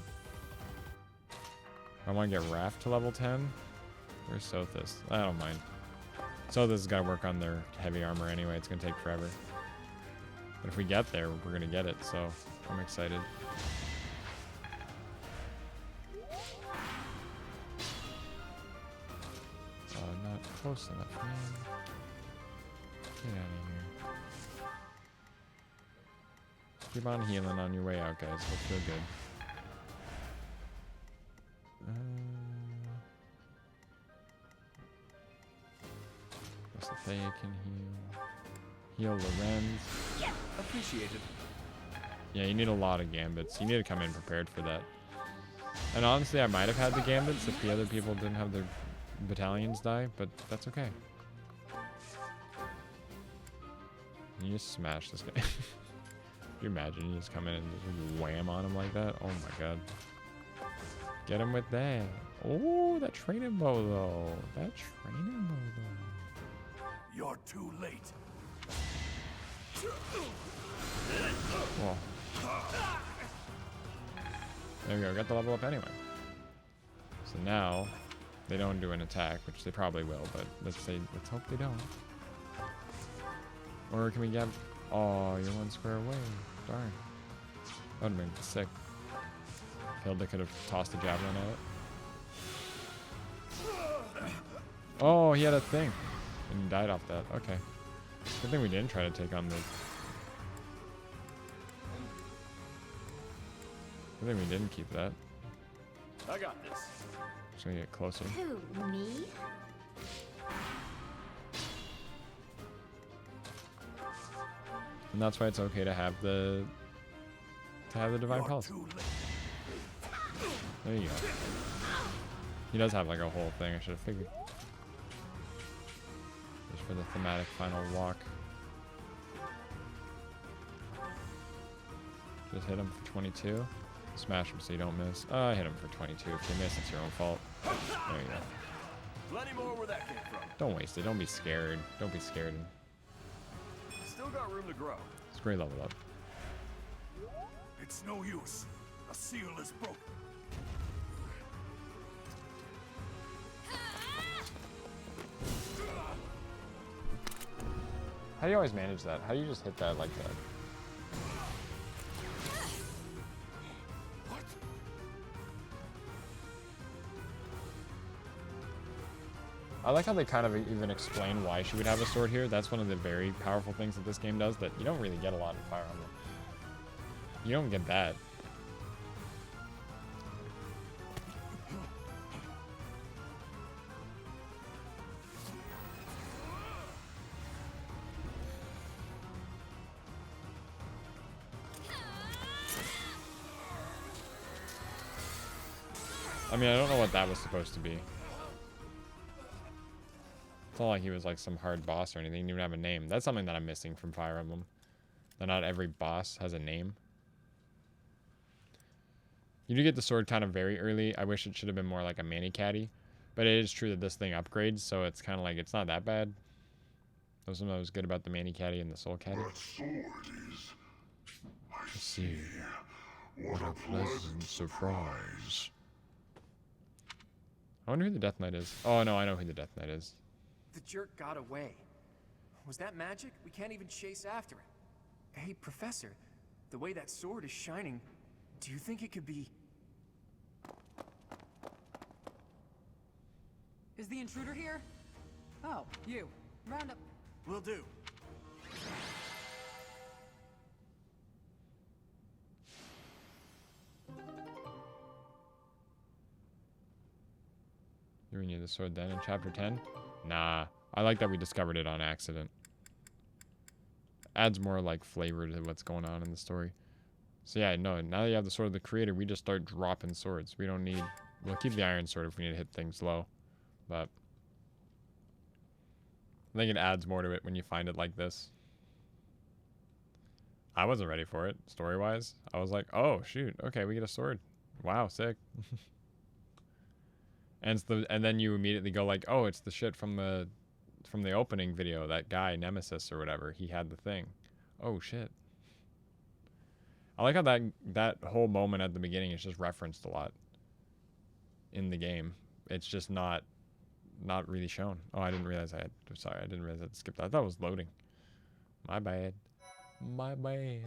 I want to get Raft to level 10. Where's Sothis? I don't mind. Sothis has got to work on their heavy armor anyway. It's going to take forever. But if we get there, we're going to get it, so I'm excited. Not close enough, man. Get out of here. Keep on healing on your way out, guys. We'll feel good. They can heal Lorenz. Yeah, appreciated. Yeah, you need a lot of gambits. You need to come in prepared for that. And honestly, I might have had the gambits if the other people didn't have their battalions die, but that's okay. You just smash this guy. Can you imagine? You just come in and just wham on him like that? Oh my god. Get him with that. Oh, that training bow though. That training bow though. You're too late. Well. There we go. Got the level up anyway. So now they don't do an attack, which they probably will, but let's hope they don't. Or can we get? Oh, you're 1 square away. Darn. That would have been sick. Hilda could have tossed a javelin at it. Oh, he had a thing. And he died off that. Okay. Good thing we didn't try to take on the... Good thing we didn't keep that. I got this. Just gonna get closer. Who, me? And that's why it's okay to have the... Divine Pulse. There you go. He does have like a whole thing, I should have figured. Just for the thematic final walk. Just hit him for 22. Smash him so you don't miss. I hit him for 22. If you miss, it's your own fault. There you go. Plenty more where that came from. Don't waste it. Don't be scared. Don't be scared. Still got room to grow. It's great level up. It's no use. A seal is broken. How do you always manage that? How do you just hit that like that? I like how they kind of even explain why she would have a sword here. That's one of the very powerful things that this game does that you don't really get a lot in Fire Emblem. You don't get that. I mean, I don't know what that was supposed to be. It's not like he was like some hard boss or anything. He didn't even have a name. That's something that I'm missing from Fire Emblem. That not every boss has a name. You do get the sword kind of very early. I wish it should have been more like a Mani-Caddy. But it is true that this thing upgrades, so it's kind of like, it's not that bad. That was something that was good about the Mani-Caddy and the Soul Caddy. That sword is... I see. What a pleasant surprise. I wonder who the Death Knight is. Oh, no, I know who the Death Knight is. The jerk got away. Was that magic? We can't even chase after it. Hey, Professor, the way that sword is shining, do you think it could be... the intruder here? Oh, you. Round up. Will do. You need the sword then in chapter 10? Nah. I like that we discovered it on accident. Adds more like flavor to what's going on in the story. So yeah, no, now that you have the sword of the creator, we just start dropping swords. We don't need... We'll keep the iron sword if we need to hit things low. But... I think it adds more to it when you find it like this. I wasn't ready for it, story-wise. I was like, oh, shoot. Okay, we get a sword. Wow, sick. And then you immediately go like, oh, it's the shit from the opening video. That guy, Nemesis or whatever, he had the thing. Oh, shit. I like how that whole moment at the beginning is just referenced a lot in the game. It's just not really shown. Oh, I didn't realize I didn't realize I had skipped that. I thought it was loading. My bad. My bad.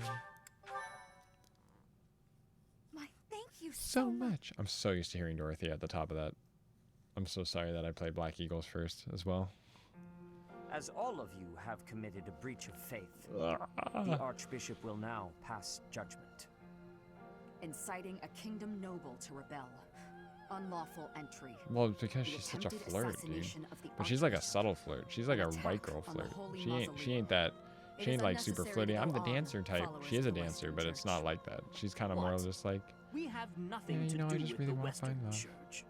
My thank you So much. I'm so used to hearing Dorothy at the top of that. I'm so sorry that I played Black Eagles first as well. As all of you have committed a breach of faith, the Archbishop will now pass judgment. Inciting a kingdom noble to rebel. Unlawful entry. Well, it's because she's such a flirt, dude. But she's like a subtle flirt. She's like a white girl flirt. She ain't that. She ain't like super flirty. I'm the dancer type. She is a dancer, but it's not like that. She's kind of more just like. We have nothing Yeah, you know, to I do just with really the want to find Western love. Church.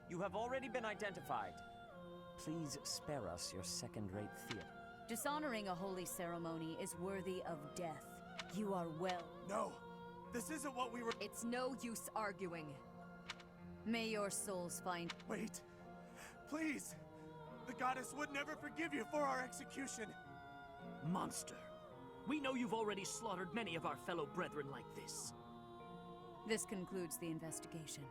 You have already been identified. Please spare us your second-rate theater. Dishonoring a holy ceremony is worthy of death. You are well. No, this isn't what we were. It's no use arguing. May your souls find... Wait, please. The goddess would never forgive you for our execution. Monster. We know you've already slaughtered many of our fellow brethren like this. This concludes the investigation.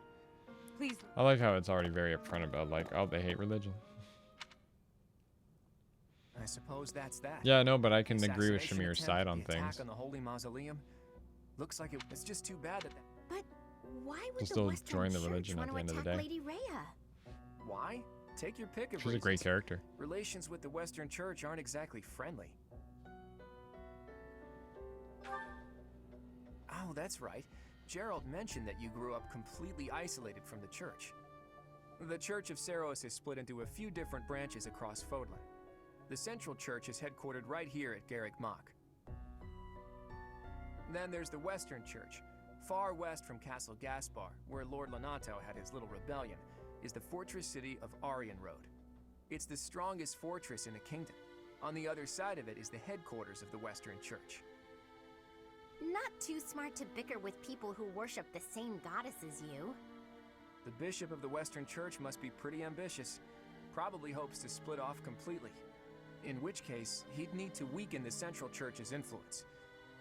Please... I like how it's already very upfront about like, oh, they hate religion. I suppose that's that. Yeah, no, but I can agree with Assassination Shamir's attempt, side on the attack things. on the Holy Mausoleum. Looks like it's just too bad that. But why would We'll the still Western join the Church religion want at to the end of the attack day. Lady Rhea? Why? Take your pick of She's a great reasons. character. Relations with the Western Church aren't exactly friendly. Oh, that's right. Gerald mentioned that you grew up completely isolated from the church. The Church of Seros is split into a few different branches across Fodlan. The Central Church is headquartered right here at Garrick Mach. Then there's the Western Church. Far west from Castle Gaspar, where Lord Lonato had his little rebellion, is the fortress city of Aryan Road. It's the strongest fortress in the kingdom. On the other side of it is the headquarters of the Western Church. Not too smart to bicker with people who worship the same goddess as you. The bishop of the Western Church must be pretty ambitious. Probably hopes to split off completely. In which case, he'd need to weaken the Central Church's influence.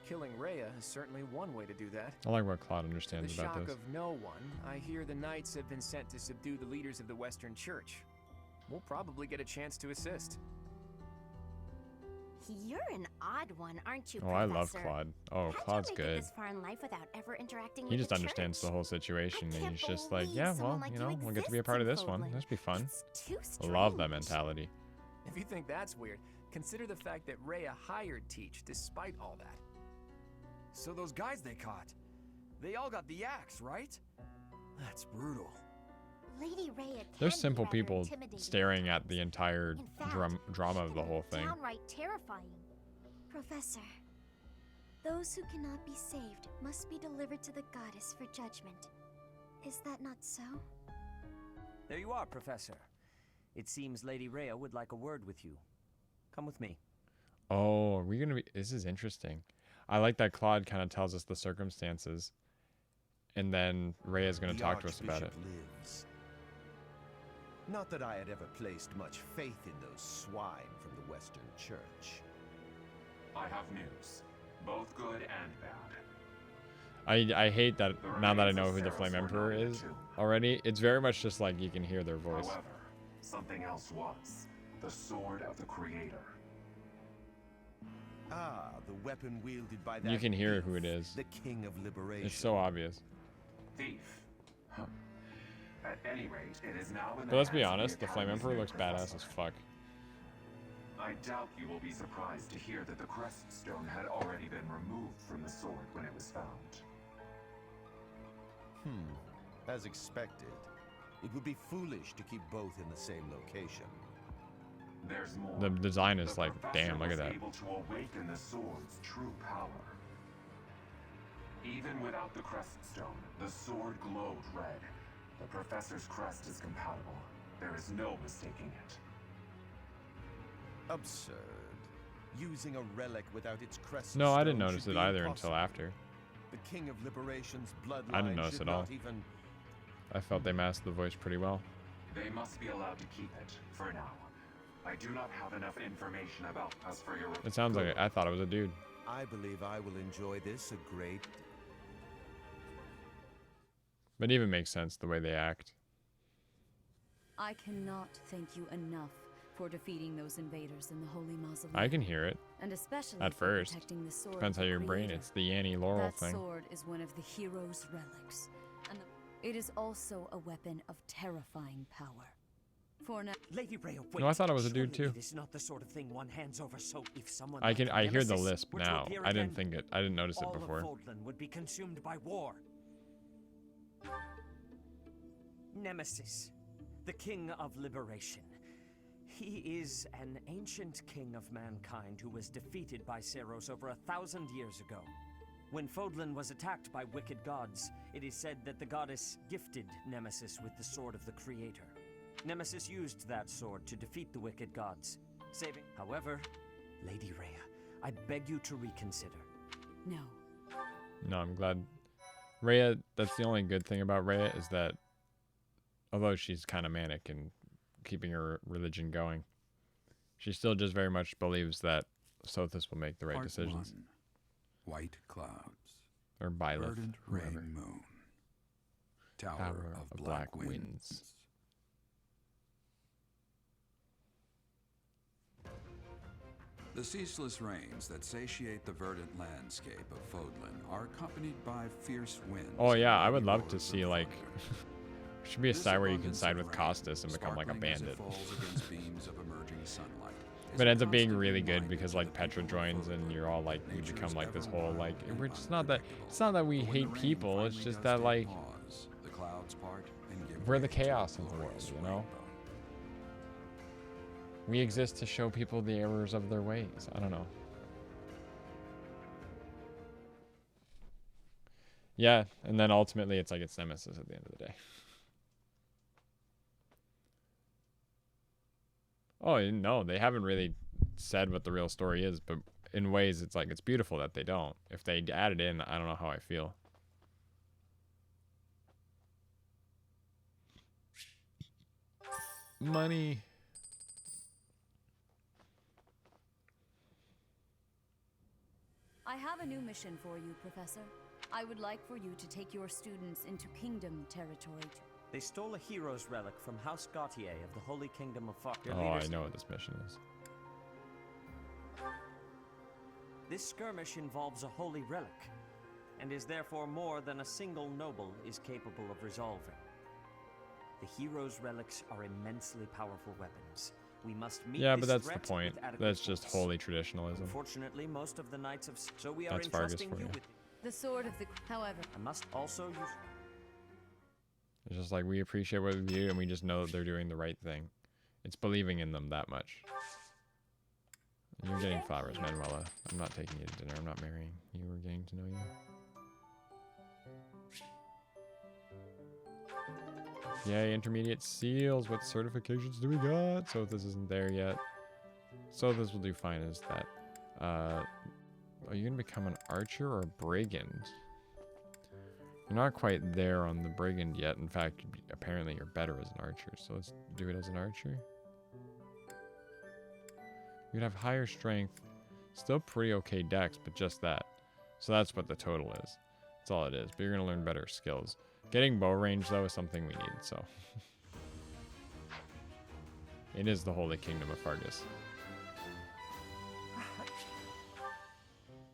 Killing Rhea is certainly one way to do that. I like what Claude To the understands about shock this. of no one, I hear the Knights have been sent to subdue the leaders of the Western Church. We'll probably get a chance to assist. You're an odd one, aren't you, Oh, I love Professor? Claude. Oh, How'd Claude's you make it good. this far in life without ever interacting He with just the understands church? the whole situation, I and can't he's just like, believe yeah, well, someone like you know, you we'll get to be a exists part of in this one. Fodlan. This be fun. It's too strange. Love that mentality. If you think that's weird, consider the fact that Rhea hired Teach despite all that. So those guys they caught, they all got the axe, right? That's brutal. Lady Rhea There's can be simple rather people intimidating staring at at the entire In fact, drama she of the can whole be thing. Downright terrifying. Professor, those who cannot be saved must be delivered to the goddess for judgment. Is that not so? There you are, Professor. It seems Lady Rhea would like a word with you. Come with me. Oh, are we gonna be? This is interesting. I like that Claude kind of tells us the circumstances, and then Rhea's gonna The talk to us about it. Archbishop lives. Not that I had ever placed much faith in those swine from the Western Church. I have news, both good and bad. I hate that The now that I remains know of who the Seros Flame were Emperor not is too. already. It's very much just like you can hear their voice. However, something else was the sword of the Creator. Ah, the weapon wielded by that You can hear thief, who it is. the King of Liberation. It's so obvious. Thief. Huh. At any rate, it is now in the But let's be hands of honest, the Flame Academy's Emperor new looks badass professor. as fuck. I doubt you will be surprised to hear that the crest stone had already been removed from the sword when it was found. As expected. It would be foolish to keep both in the same location. There's more. The design is The like, professor damn, look at was that. able to awaken the sword's true power. Even without the crest stone, the sword glowed red. The professor's crest is compatible. There is no mistaking it. Absurd. Using a relic without its crest No, I stone didn't notice should it be either impossible. until after. The King of Liberation's bloodline I didn't notice should at all. not even... I felt they masked the voice pretty well. They must be allowed to keep it, for now. I do not have enough information about us for your... It sounds like I thought it was a dude. I believe I will enjoy this a great... But it even makes sense the way they act. I cannot thank you enough for defeating those invaders in the Holy Mausoleum. I can hear it. And especially At for first. protecting the sword Depends of how the your brain. Creator. It's the Annie Laurel That thing. sword is one of the hero's relics, and it is also a weapon of terrifying power. For now, Lady Rhea, wait. No, I thought it was a dude Surely too. It is not the sort of thing one hands over. So if someone I like hear the Nemesis lisp were to now. appear I didn't again, I didn't notice it all before. of Fodlan would be consumed by war. Nemesis, the king of liberation. He is an ancient king of mankind who was defeated by Seros over 1,000 years ago. When Fodlan was attacked by wicked gods, it is said that the goddess gifted Nemesis with the sword of the Creator. Nemesis used that sword to defeat the wicked gods, saving... However, Lady Rhea, I beg you to reconsider. no. No, I'm glad. Rhea, that's the only good thing about Rhea is that although she's kind of manic and keeping her religion going, she still just very much believes that Sothis will make the right Part decisions. 1. White clouds. Or Byleth, Verdant whoever. rain moon. Tower of black winds. The ceaseless rains that satiate the verdant landscape of Fodlan are accompanied by fierce winds. Oh yeah, and I would love roars to of see like thunder. should be a This side where you can abundance side of with rain, Costas and become like a sparkling as it bandit. falls against beams of emerging sunlight, is But it a ends up being constant really good reminder because to like the Petra people of joins and Fodlan, you're all like you nature's become like this whole ever like wild we're and just not that unpredictable. it's not that we But when hate the rain people, it's finally just does that take like pause, the clouds part and give we're the way to a chaos of the world, glorious you know? rainbow. We exist to show people the errors of their ways. I don't know. Yeah, and then ultimately it's like it's Nemesis at the end of the day. Oh, no, they haven't really said what the real story is, but in ways it's like it's beautiful that they don't. If they add it in, I don't know how I feel. Money. I have a new mission for you, Professor. I would like for you to take your students into Kingdom territory. They stole a hero's relic from House Gautier of the Holy Kingdom of Far. Oh, I know what this mission is. This skirmish involves a holy relic, and is therefore more than a single noble is capable of resolving. The hero's relics are immensely powerful weapons. We must meet Yeah, this but that's the threat point. with adequate That's just force. holy traditionalism. Unfortunately, most of the knights of so we are That's Vargas entrusting for you you. with. The sword of the... However, I must also use. It's just like we appreciate what we do and we just know that they're doing the right thing. It's believing in them that much. You're getting flowers, Manuela. I'm not taking you to dinner. I'm not marrying you. We're getting to know you. Yay, intermediate seals. What certifications do we got? So this isn't there yet. So this will do fine as that. Are you going to become an archer or a brigand? You're not quite there on the brigand yet. In fact, apparently you're better as an archer. So let's do it as an archer. You'd have higher strength. Still pretty okay dex, but just that. So that's what the total is. That's all it is. But you're going to learn better skills. Getting bow range, though, is something we need, so. It is the Holy Kingdom of Fargus.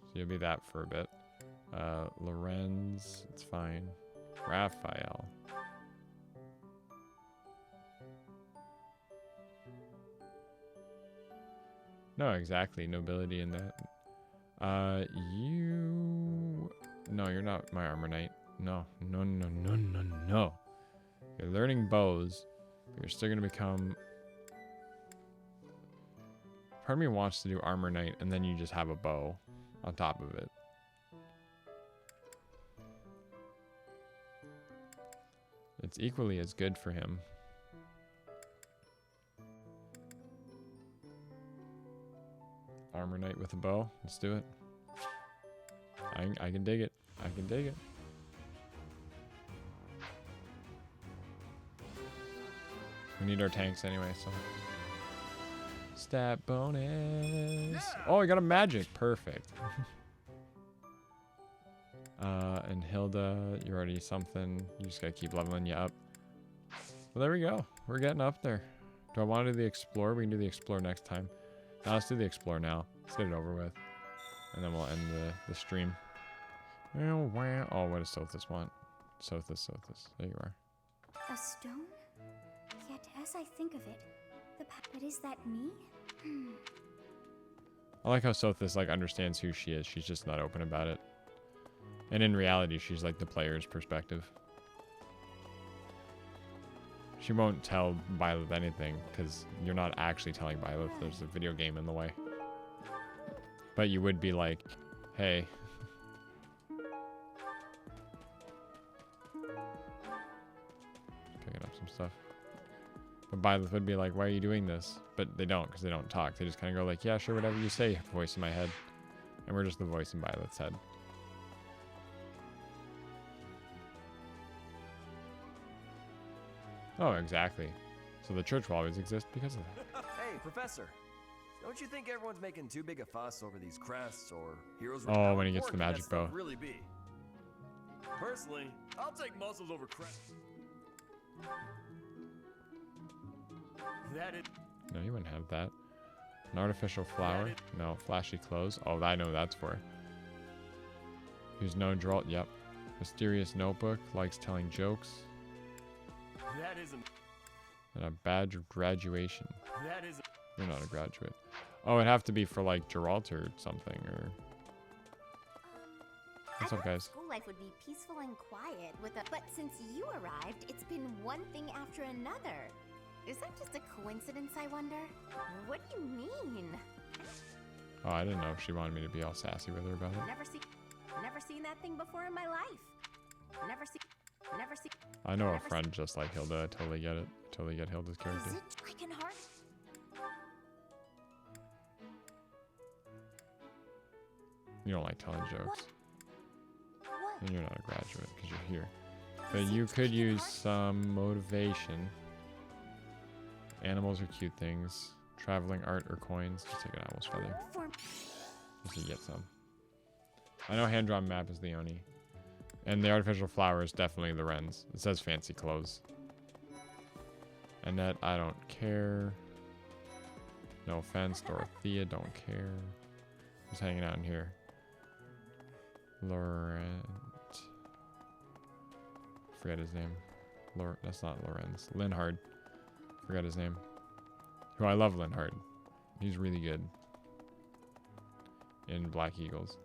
So you'll be that for a bit. Lorenz, it's fine. Raphael. No, exactly. Nobility in that. You... No, you're not my armor knight. No. No, no, no, no, no. You're learning bows, but you're still going to become... Part of me wants to do armor knight, and then you just have a bow on top of it. It's equally as good for him. Armor knight with a bow. Let's do it. I can dig it. I can dig it. We need our tanks anyway, so. Stat bonus. Yeah. Oh, I got a magic. Perfect. And Hilda, you're already something. You just gotta keep leveling you up. Well, there we go. We're getting up there. Do I want to do the Explore? We can do the Explore next time. Now let's do the Explore now. Let's get it over with. And then we'll end the stream. Oh, what does Sothis want? Sothis. There you are. A stone? Yet as I think of it, but is that me? I like how Sothis like understands who she is. She's just not open about it. And in reality, she's like the player's perspective. She won't tell Byleth anything because you're not actually telling Byleth. There's a video game in the way. But you would be like, hey. Picking up some stuff. But Byleth would be like, why are you doing this? But they don't, because they don't talk. They just kind of go like, yeah, sure, whatever you say, voice in my head. And we're just the voice in Byleth's head. Oh, exactly. So the church will always exist because of that. Hey, Professor. Don't you think everyone's making too big a fuss over these crests or heroes? Oh, when he gets the magic bow. Really be. Personally, I'll take muscles over crests. That is. No, you wouldn't have that. An artificial flower? No. Flashy clothes? Oh, I know what that's for. Use no draw. Yep. Mysterious notebook. Likes telling jokes. That isn't. And a badge of graduation. That isn't. You're not a graduate. Oh, it'd have to be for like Geralter or something, or... What's up, guys? School life would be peaceful and quiet with a... But since you arrived, it's been one thing after another. Is that just a coincidence, I wonder? What do you mean? Oh, I didn't know if she wanted me to be all sassy with her about it. Never seen that thing before in my life. Never seen. I know a friend just like Hilda. I totally get it. Totally get Hilda's character. Is it I can hardly... You don't like telling jokes. What? And you're not a graduate because you're here. But you could use some motivation. Animals are cute things. Traveling art or coins. Just take an owl's feather. Just to get some. I know hand-drawn map is the Oni. And the artificial flower is definitely the Wrens. It says fancy clothes. Annette, I don't care. No offense. Dorothea, don't care. Just hanging out in here. Laurent. Forget his name. That's not Lorenz. Linhard. Forgot his name. Who I love Linhard. He's really good. In Black Eagles.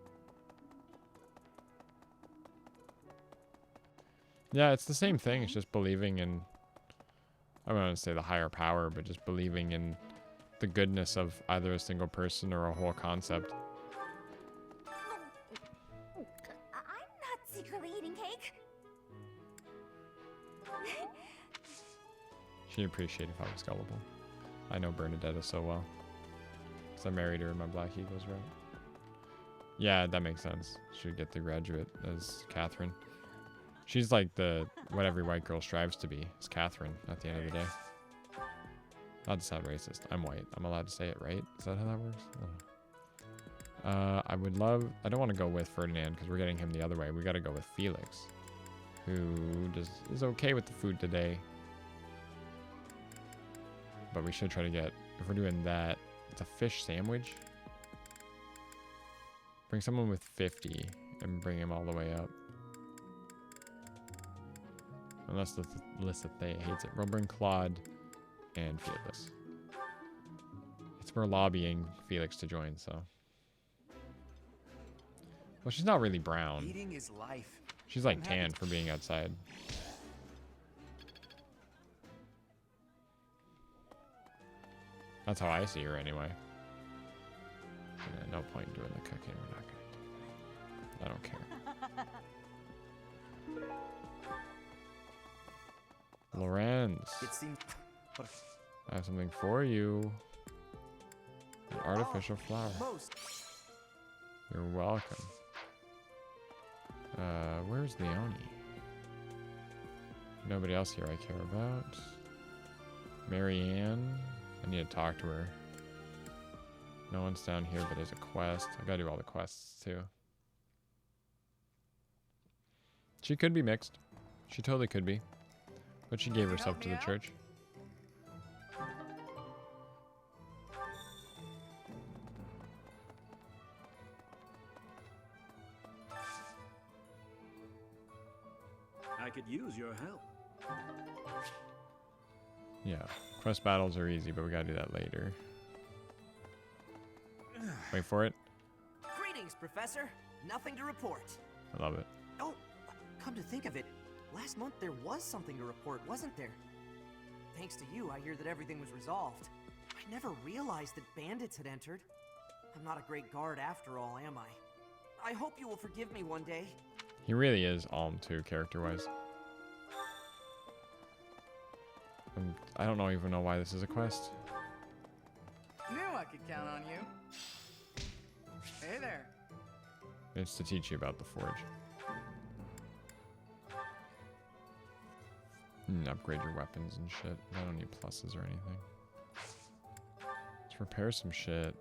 Yeah, it's the same thing. It's just believing in... I don't want to say the higher power, but just believing in the goodness of either a single person or a whole concept. I'm not secretly eating cake. She'd appreciate if I was gullible. I know Bernadetta so well. Because I married her in my Black Eagles route. Yeah, that makes sense. She'd get the graduate as Catherine. She's like what every white girl strives to be. Is Catherine at the end of the day. Not to sound racist. I'm white. I'm allowed to say it, right? Is that how that works? I would love... I don't want to go with Ferdinand because we're getting him the other way. We got to go with Felix. Who is okay with the food today. But we should try to get... If we're doing that... It's a fish sandwich. Bring someone with 50 and bring him all the way up. Unless Lysithea hates it. We'll bring Claude and Felix. least we're lobbying Felix to join, so. Well, she's not really brown. Eating is life. She's like tan for being outside. That's how I see her anyway. Yeah, no point in doing the cooking. We're not gonna do it. I don't care. Lorenz, It seems. I have something for you. An artificial flower. Most. You're welcome. Where's Leonie? Nobody else here I care about. Marianne. I need to talk to her. No one's down here, but there's a quest. I gotta do all the quests too. She could be mixed. She totally could be. But she gave herself to the church. I could use your help. Yeah, quest battles are easy, but we gotta do that later. Wait for it. Greetings, Professor. Nothing to report. I love it. Oh, come to think of it, last month there was something to report, wasn't there? Thanks to you, I hear that everything was resolved. I never realized that bandits had entered. I'm not a great guard after all, am I? I hope you will forgive me one day. He really is Alm too, character-wise. I don't even know why this is a quest. Knew I could count on you. Hey there. It's to teach you about the forge. Upgrade your weapons and shit. I don't need pluses or anything. Let's repair some shit.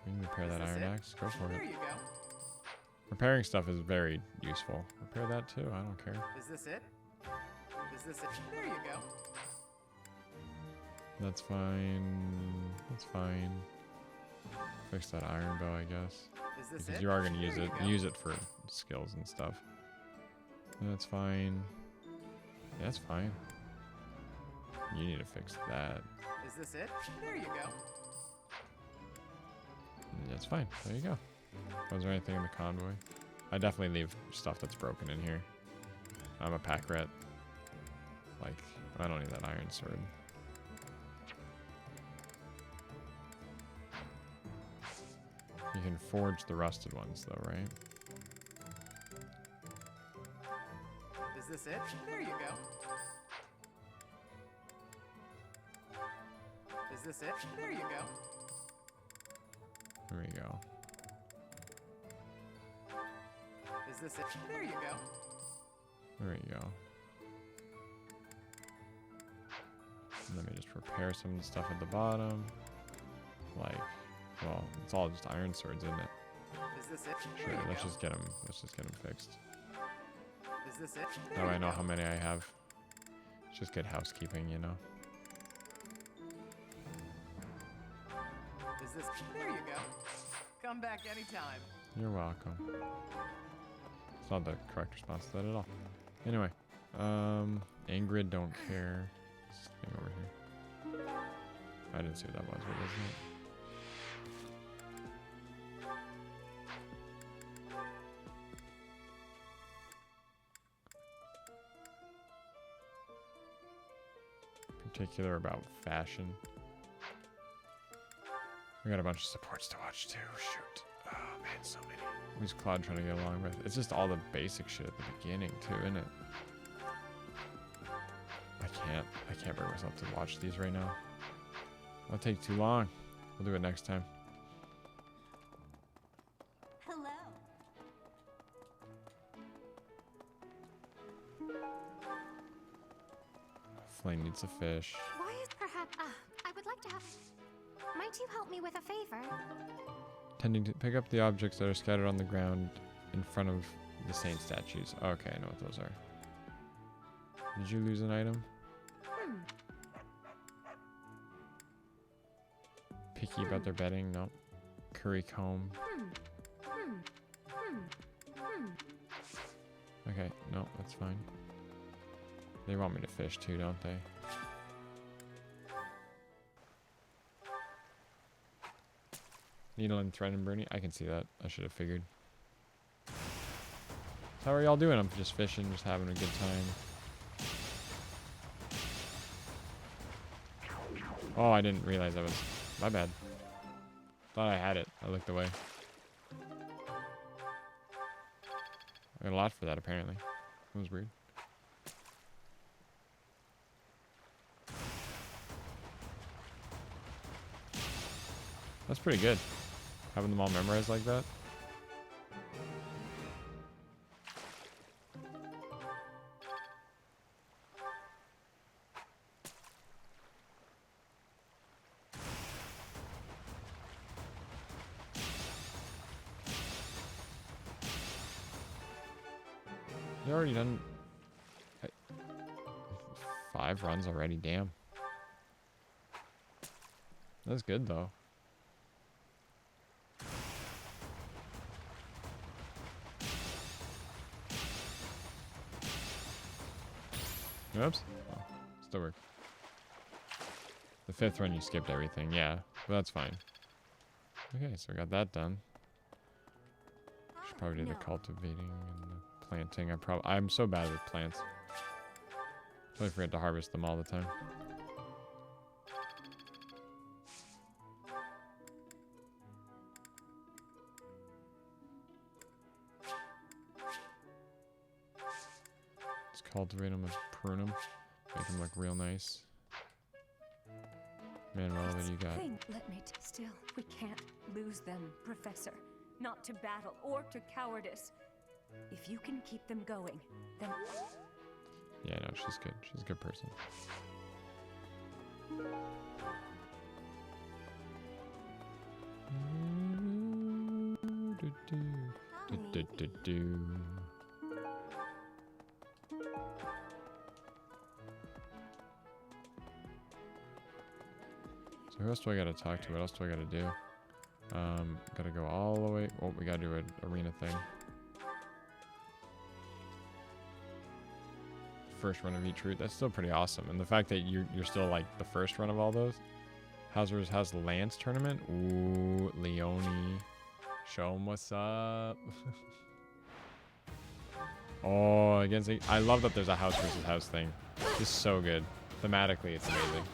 We can repair that iron axe. Go for it. There you go. Repairing stuff is very useful. Repair that too. I don't care. Is this it? Is this it? There you go. That's fine. That's fine. Fix that iron bow, I guess. Is this because it? you are going to use There it. you go. Use it for skills and stuff. That's fine. Yeah, that's fine. You need to fix that. Is this it? There you go. That's fine. There you go. Was there anything in the convoy? I definitely leave stuff that's broken in here. I'm a pack rat. Like, I don't need that iron sword. You can forge the rusted ones though, right? Is this it? There you go. Is this it? There you go. There we go. Is this it? There you go. There we go. Let me just repair some of the stuff at the bottom. Like, well, it's all just iron swords, isn't it? Is this it? Sure, There you let's go. just get them. Let's just get them fixed. Is this it? Now There I you know go. how many I have. It's just good housekeeping, you know. Is this? There you go. Come back anytime. You're welcome. It's not the correct response to that at all. Anyway, Ingrid, don't care. This thing over here. I didn't see what that was. What was it? Particular about fashion. We got a bunch of supports to watch too. Shoot. Oh man, so many. Who's Claude trying to get along with? It's just all the basic shit at the beginning too, isn't it? I can't bring myself to watch these right now. That'll take too long. We'll do it next time. Hello. Flame needs a fish. Why is perhaps... I would like to have... Might you help me with a favor? Tending to pick up the objects that are scattered on the ground in front of the saint statues. Okay, I know what those are. Did you lose an item? Picky about their bedding? Nope. Curry comb. Okay, no, that's fine. They want me to fish too, don't they? Needle and thread and Bernie. I can see that. I should have figured. How are y'all doing? I'm just fishing, just having a good time. Oh, I didn't realize that was... My bad. Thought I had it. I looked away. I got a lot for that, apparently. That was weird. That's pretty good. Having them all memorized like that. You already done 5 runs already, damn. That's good though. Oops. Oh, still works. The 5th run you skipped everything, yeah. But that's fine. Okay, so we got that done. Should probably do the cultivating and the planting. I'm so bad with plants. Totally forget to harvest them all the time. Let's cultivate them and prune them. Make them look real nice. Manuel, what do you got? Let me still, we can't lose them, Professor. Not to battle or to cowardice. If you can keep them going, then... Yeah, no, she's good. She's a good person. So who else do I gotta talk to? What else do I gotta do? Gotta go all the way. Oh, we gotta do an arena thing. First run of each route. That's still pretty awesome. And the fact that you're still like the first run of all those. How's the Lance tournament? Ooh, Leone. Show him what's up. Oh, against... I love that there's a house versus house thing. It's so good. Thematically, it's amazing.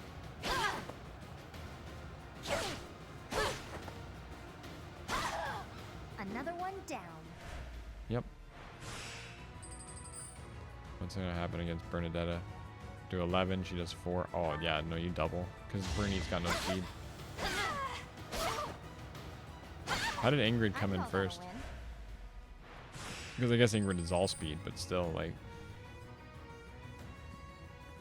Another one down. Yep. What's gonna happen against Bernadetta? Do 11, she does 4. Oh, yeah, no, you double. Because Bernie's got no speed. How did Ingrid come in first? Because I guess Ingrid is all speed, but still, like...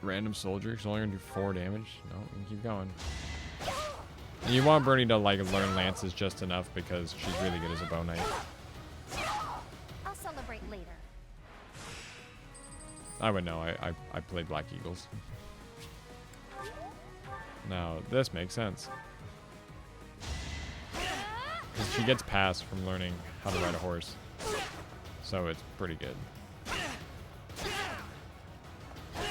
Random soldier, she's only gonna do 4 damage. No, you can keep going. And you want Bernie to, like, learn lances just enough because she's really good as a bow knight. I'll celebrate later. I would know. I played Black Eagles. Now, this makes sense. 'Cause she gets passed from learning how to ride a horse. So it's pretty good.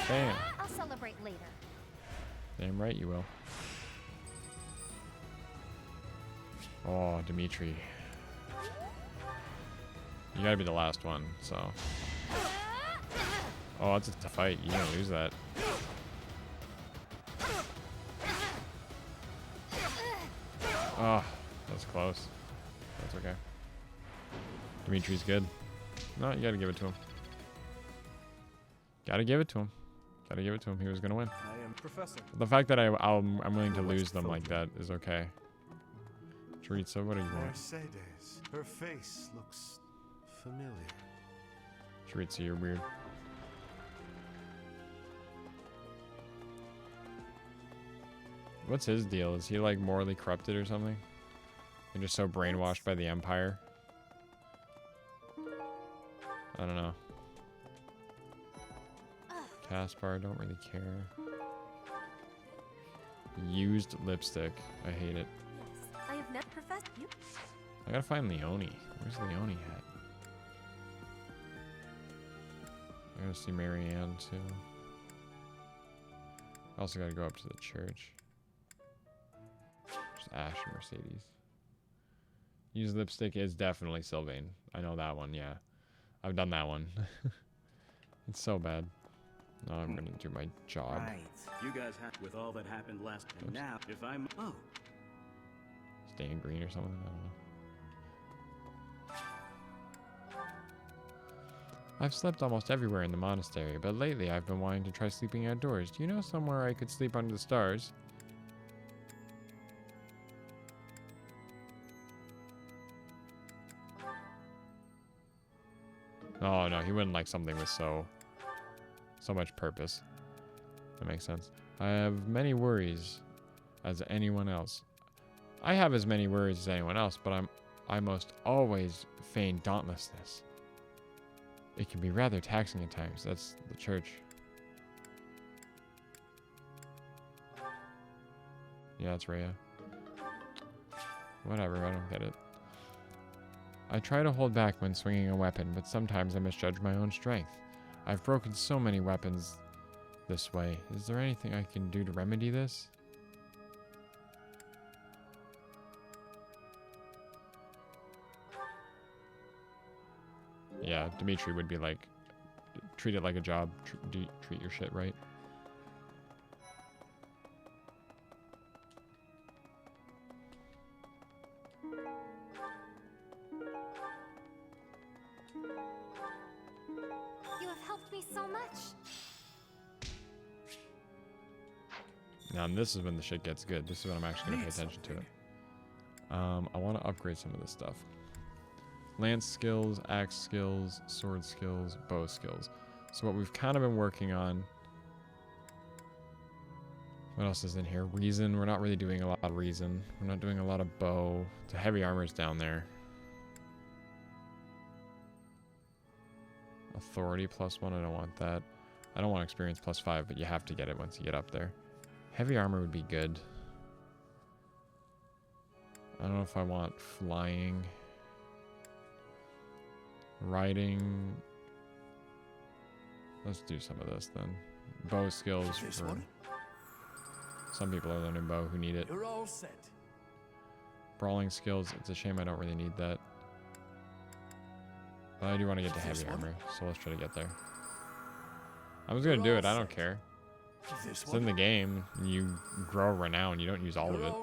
Damn. I'll celebrate later. Damn right you will. Oh, Dimitri. You gotta be the last one, so... Oh, it's a tough fight. You're gonna lose that. Oh, that's close. That's okay. Dimitri's good. No, you gotta give it to him. Gotta give it to him. Gotta give it to him. He was gonna win. I am Professor. The fact that I'm willing to lose them like that is okay. Chorizo, what do you want? Mercedes. Her face looks familiar. Chorizo, you're weird. What's his deal? Is he like morally corrupted or something? And just so brainwashed by the Empire? I don't know. Caspar, don't really care. Used lipstick. I hate it. I have met Professor. You. I gotta find Leone. Where's Leone at? I gotta see Marianne too. I also gotta go up to the church. There's Ash and Mercedes. Use lipstick is definitely Sylvain. I know that one, yeah. I've done that one. It's so bad. Now I'm gonna do my job. Right. You guys have with all that happened last and Oops. now if I'm Staying green or something? I don't know. I've slept almost everywhere in the monastery, but lately I've been wanting to try sleeping outdoors. Do you know somewhere I could sleep under the stars? Oh no, he wouldn't like something with so much purpose. That makes sense. I have many worries as anyone else. I have as many worries as anyone else, but I most always feign dauntlessness. It can be rather taxing at times. That's the church. Yeah, it's Rhea. Whatever, I don't get it. I try to hold back when swinging a weapon, but sometimes I misjudge my own strength. I've broken so many weapons this way. Is there anything I can do to remedy this? Yeah, Dimitri would be like, treat it like a job. Treat your shit right. You have helped me so much. Now, and this is when the shit gets good. This is when I'm actually going to pay attention to it. I want to upgrade some of this stuff. Lance skills, axe skills, sword skills, bow skills. So what we've kind of been working on. What else is in here? Reason. We're not really doing a lot of reason. We're not doing a lot of bow. The heavy armor's down there. Authority +1. I don't want that. I don't want experience +5, but you have to get it once you get up there. Heavy armor would be good. I don't know if I want flying. Riding. Let's do some of this then. Bow skills for some people are learning bow who need it. You're all set. Brawling skills. It's a shame I don't really need that. But I do want to get to heavy armor, so let's try to get there. I was gonna do it. I don't care. It's in the game. You grow renown. You don't use all of it.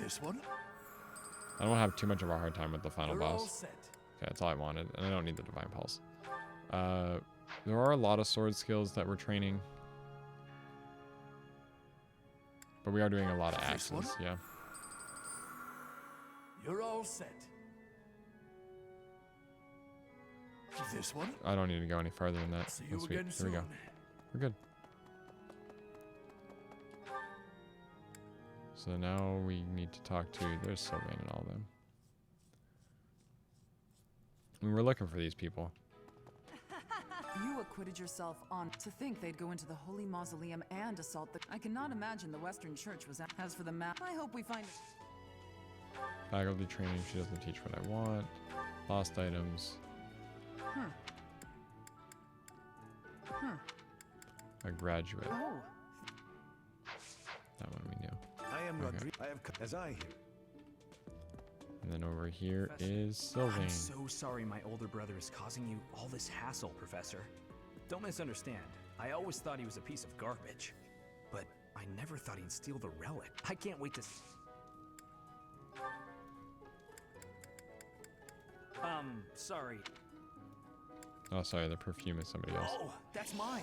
This one. I don't have too much of a hard time with the final You're all boss. set. Okay, that's all I wanted, and I don't need the Divine Pulse. There are a lot of sword skills that we're training. But we are doing a lot of axes, yeah. You're all set. This one. I don't need to go any farther than that. See Oh, you sweet. again Here we go. soon. We're good. So now we need to talk to... There's Sylvain and all of them. And we're looking for these people. You acquitted yourself on to think they'd go into the Holy Mausoleum and assault the... I cannot imagine the Western Church was... As for the map, I hope we find... Faculty training, she doesn't teach what I want. Lost items. A graduate. Oh. That one we knew. I am Okay. Rodrigo. I have as I hear. And then over here is Sylvain. I'm so sorry my older brother is causing you all this hassle, Professor. Don't misunderstand. I always thought he was a piece of garbage. But I never thought he'd steal the relic. I can't wait to... sorry. Oh, sorry, the perfume is somebody else. Oh, that's mine.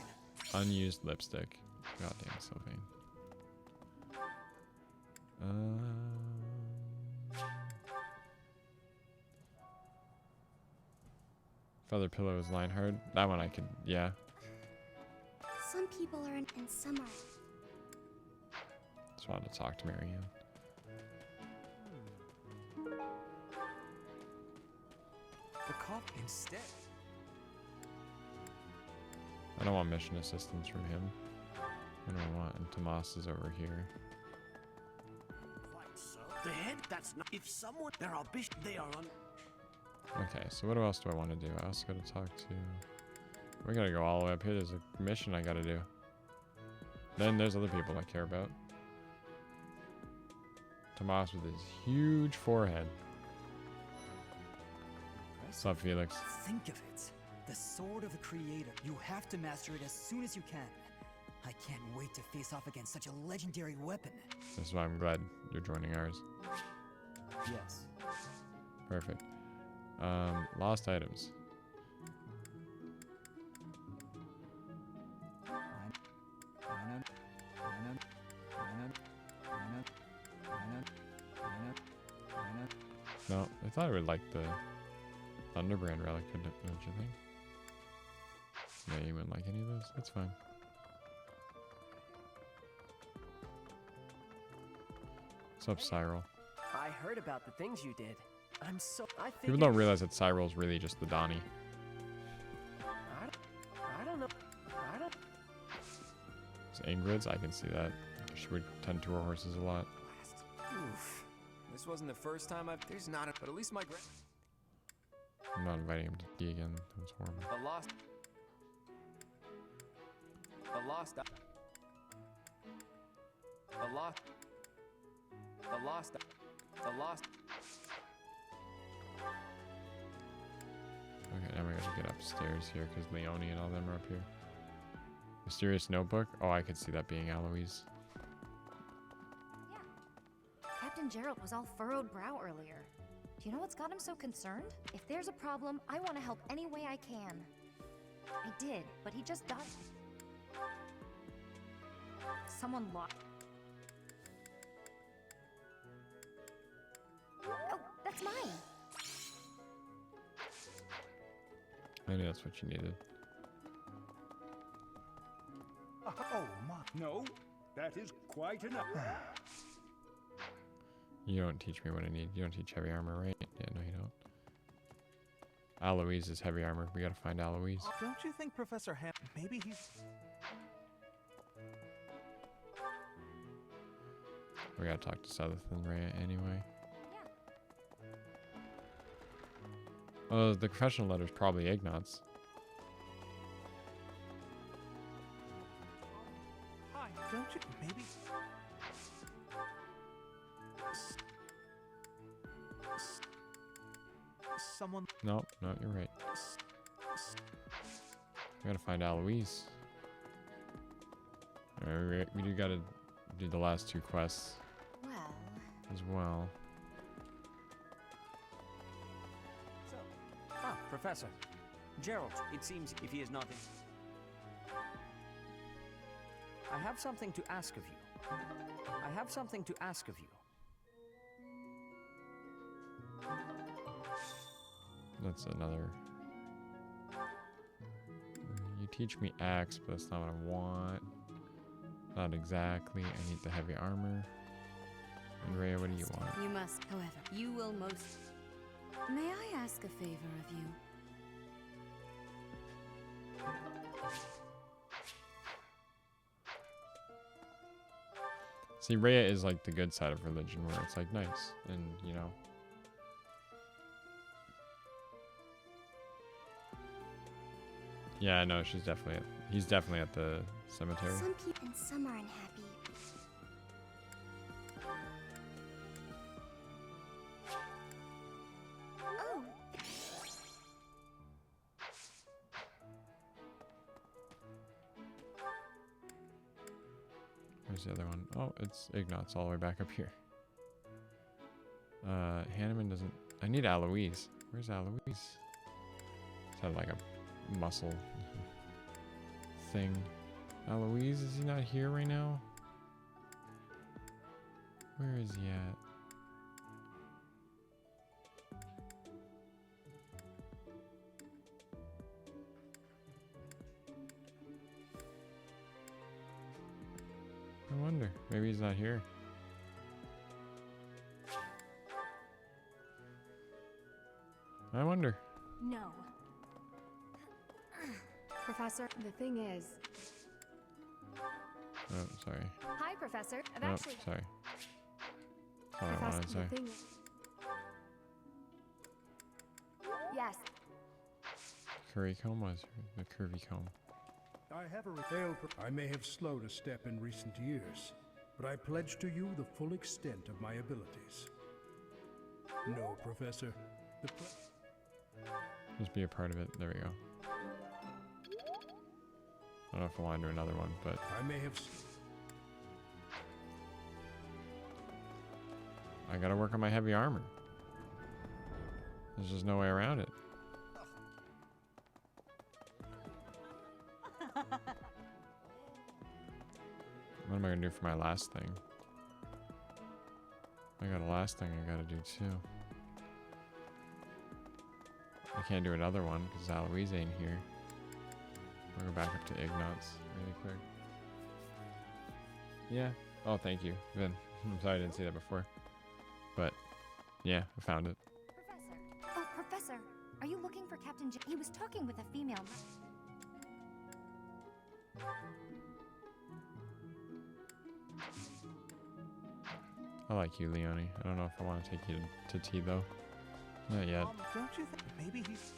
Unused lipstick. Goddamn Sylvain. Feather pillow is Lionheart. That one I could, yeah. Some people are in summer. Just wanted to talk to Marianne. The cop instead. I don't want mission assistance from him. What do I want? And Tomas is over here. Quite so. The head, that's not... If someone... There are bishops... They are on... Okay, so what else do I want to do? I also gotta talk to... We gotta go all the way up here. There's a mission I gotta do. Then there's other people I care about. Tomas with his huge forehead. What's up, Felix? Think of it. The sword of the creator. You have to master it as soon as you can. I can't wait to face off against such a legendary weapon. This is why I'm glad you're joining ours. Yes. Perfect. Lost items. No, I thought I would like the Thunderbrand relic, don't you think? Yeah, you wouldn't like any of those? That's fine. What's up, Cyril? I heard about the things you did. People don't realize that Cyril's really just the Donnie. I don't know. It's Ingrid's, I can see that. She would tend to her horses a lot. Oof. This wasn't the first time I've. There's not a. But at least my. I'm not inviting him to tea again. That was horrible. A lost. A lost. A lost. A lost. A lost. Okay, now we gotta get upstairs here because Leone and all them are up here. Mysterious notebook? Oh, I could see that being Eloise. Captain Gerald was all furrowed brow earlier. Do you know what's got him so concerned? If there's a problem, I want to help any way I can. I did, but he just died. Someone lost. Oh, that's mine. I knew that's what you needed. Oh my! No, that is quite enough. You don't teach me what I need. You don't teach heavy armor, right? Yeah, no, you don't. Aloise is heavy armor. We gotta find Aloise. Don't you think Professor Ham... Maybe he's... We gotta talk to Seth and Rhea anyway. Oh, the confessional letter's probably Ignat's. Hi, don't you... Maybe... Someone... No, you're right. We gotta find Aloise. Alright, we do gotta do the last two quests. Well... As well. Professor. Gerald, it seems if he is not in... I have something to ask of you. I have something to ask of you. That's another... You teach me axe, but that's not what I want. Not exactly. I need the heavy armor. And Rhea, what do you want? You must, however, you will most... May I ask a favor of you? See, Rhea is like the good side of religion, where it's like nice, and you know. Yeah, no, she's definitely. He's definitely at the cemetery. Some people and some are unhappy. Oh. Where's the other one? Oh, it's Ignat's all the way back up here. Hanneman doesn't... I need Aloise. Where's Aloise? Is that like a muscle thing? Aloise, is he not here right now? Where is he at? I wonder. Maybe he's not here. I wonder. No. Professor, the thing is... Oh, sorry. Hi, Professor. I've Oh, actually... sorry. That's all I wanted to say. The thing is... Yes. Curry comb was the curvy comb. I have I may have slowed a step in recent years, but I pledge to you the full extent of my abilities. No, Professor. Just be a part of it. There we go. I don't know if I want to do another one, but I may have. I gotta work on my heavy armor. There's just no way around it. What am I gonna do for my last thing? I got a last thing I gotta do too. I can't do another one because Aloise ain't here. I'll go back up to Ignatz really quick. Yeah. Oh, thank you, Vin. I'm sorry I didn't see that before. But, yeah, I found it. Professor. Oh, Professor. Are you looking for Captain J? He was talking with a female. I like you, Leonie. I don't know if I want to take you to tea, though. Not yet. Don't you think maybe he's...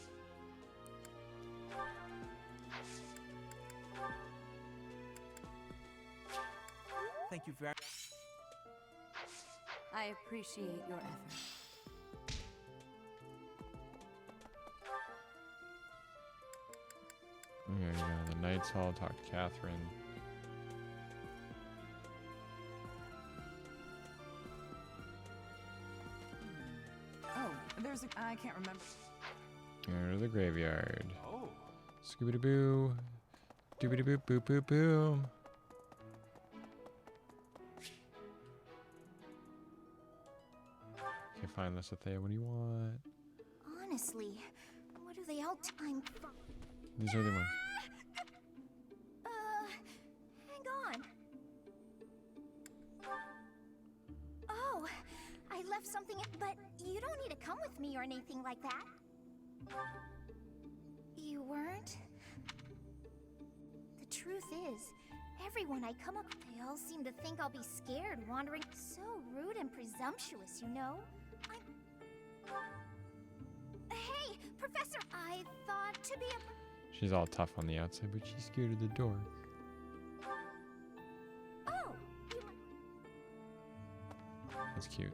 Thank you very... I appreciate your effort. Okay, go to the Knight's Hall, talk to Catherine. Oh, there's a... I can't remember. Go to the graveyard. Oh. Scooby-Doo. Doobity-boop, boop, boop, boom. Okay, fine, Lysithea, what do you want? Honestly, what do they all time? These are the ones. Hang on. Oh, I left something, but you don't need to come with me or anything like that. You weren't? The truth is, everyone I come up, they all seem to think I'll be scared wandering. So rude and presumptuous, you know? Hey, Professor! I thought to be a... She's all tough on the outside, but she's scared of the door. Oh! That's cute.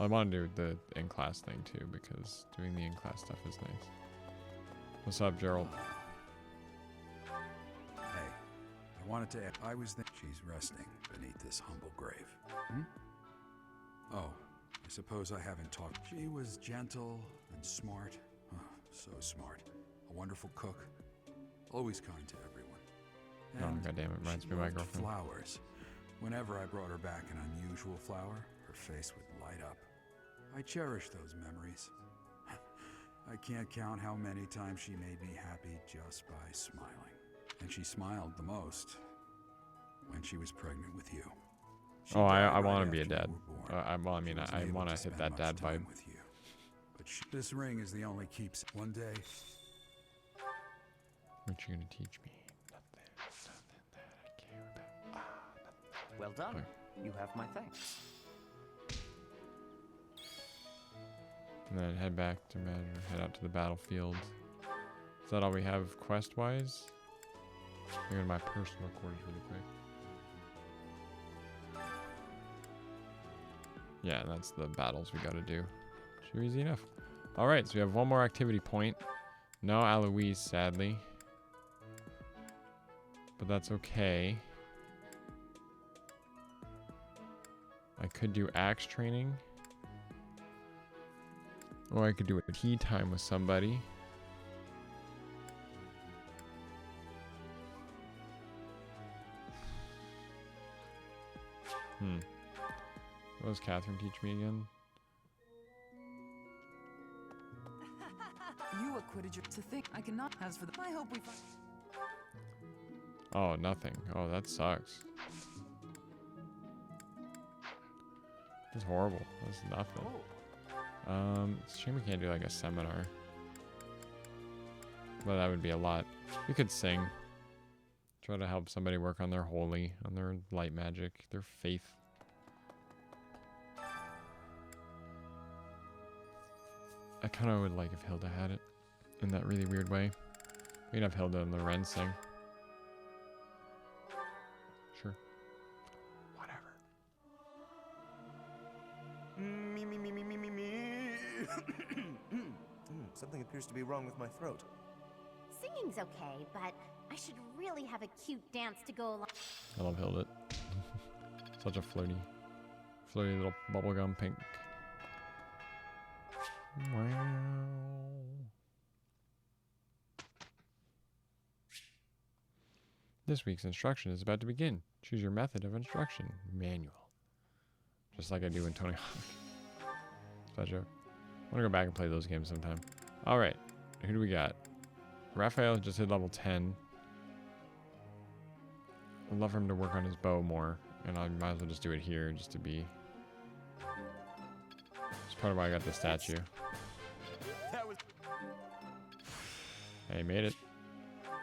I want to do the in-class thing too, because doing the in-class stuff is nice. What's up, Gerald? Hey, I wanted to add, I was there. She's resting beneath this humble grave. Hmm? Oh, I suppose I haven't talked. She was gentle and smart. Oh, so smart. A wonderful cook. Always kind to everyone. Oh, goddammit, reminds me of my loved girlfriend. Flowers. Whenever I brought her back an unusual flower, her face would light up. I cherish those memories. I can't count how many times she made me happy just by smiling. And she smiled the most when she was pregnant with you. She Oh, I died want right to be a after you dad. were born. Well, I mean, She wasn't I able want to to hit spend that much dad time vibe. with you. But this ring is the only keeps. One day, What you gonna teach me? Nothing that I care about. Well done. You have my thanks. And then head back to head out to the battlefield. Is that all we have quest-wise? Go to my personal quarters really quick. Yeah, that's the battles we gotta do. Sure, easy enough. Alright, so we have one more activity point. No Aloise, sadly. But that's okay. I could do axe training. Or I could do a tea time with somebody. What does Catherine teach me again? You acquitted your... To think I cannot... As for the... I hope we find... Oh, nothing. Oh, that sucks. That's horrible. That's nothing. It's a shame we can't do like a seminar. But that would be a lot. We could sing. Try to help somebody work on their holy, on their light magic, their faith. I kind of would like if Hilda had it in that really weird way. We can have Hilda and Loren sing. Sure. Whatever. Me. Something appears to be wrong with my throat. Singing's okay, but I should really have a cute dance to go along. I love Hilda. Such a flirty little bubblegum pink. Wow. This week's instruction is about to begin. Choose your method of instruction. Manual. Just like I do in Tony Hawk. Is that a joke? I want to go back and play those games sometime. Alright. Who do we got? Raphael just hit level 10. I'd love for him to work on his bow more. And I might as well just do it here just to be... That's part of why I got the statue. Hey, made it.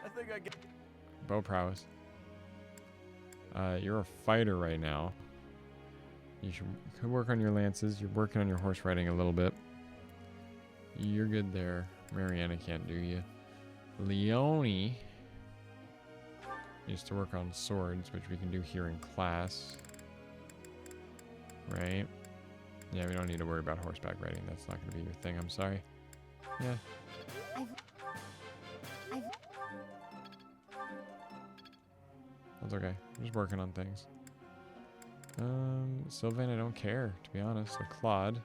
I think I get... Bow prowess. You're a fighter right now. You could work on your lances. You're working on your horse riding a little bit. You're good there. Mariana can't do you. Leone needs to work on swords, which we can do here in class. Right? Yeah, we don't need to worry about horseback riding. That's not going to be your thing. I'm sorry. Yeah. That's okay. I'm just working on things. Sylvain, I don't care, to be honest. So Claude,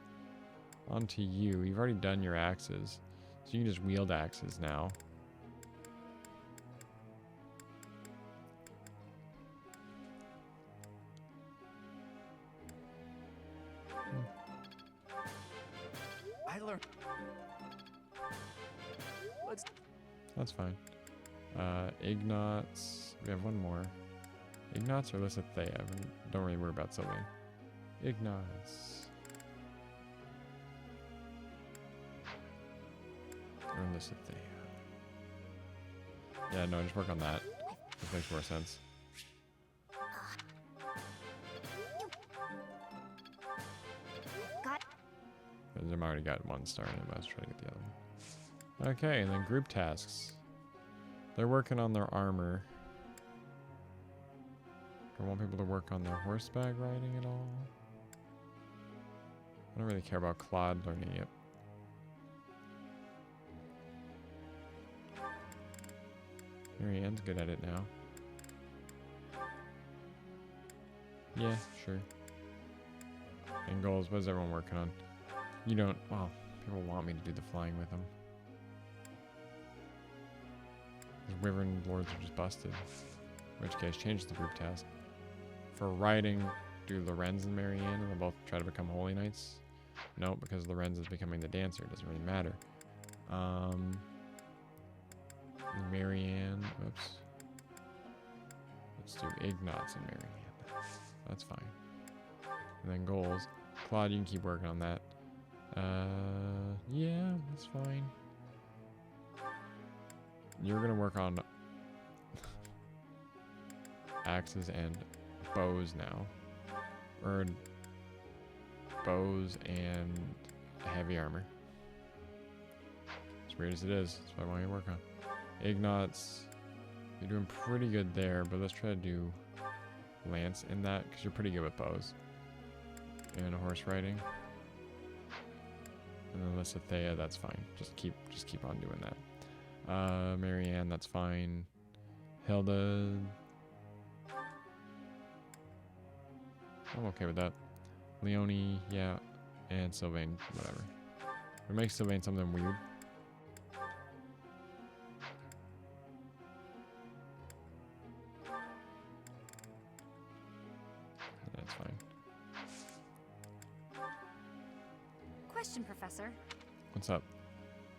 on to you. You've already done your axes. So you can just wield axes now. I learned. That's fine. Ignatz. We have one more. Ignatz or Lysithea? Don't really worry about Sylvain. Ignatz. Or Lysithea. Yeah, no, just work on that. This makes more sense. Because I've already got one star in it, but I was trying to get the other one. Okay, and then group tasks. They're working on their armor. Do I want people to work on their horseback riding at all? I don't really care about Claude learning it. Marianne's good at it now. Yeah, sure. And goals, what is everyone working on? You don't, well, people want me to do the flying with them. The Wyvern Lords are just busted. In which case, change the group task. For riding, do Lorenz and Marianne, and they'll both try to become Holy Knights. No, because Lorenz is becoming the dancer. It doesn't really matter. Marianne, oops. Let's do Ignatz and Marianne. That's fine. And then goals. Claude, you can keep working on that. Yeah, that's fine. You're gonna work on axes and bows now. Or bows and heavy armor. As weird as it is, that's what I want you to work on. Ignatz, you're doing pretty good there, but let's try to do lance in that, because you're pretty good with bows. And horse riding. And then Lysithea, that's fine. Just keep on doing that. Marianne, that's fine. Hilda, I'm okay with that. Leone, yeah. And Sylvain, whatever. We make Sylvain something weird. That's fine. Question, Professor. What's up?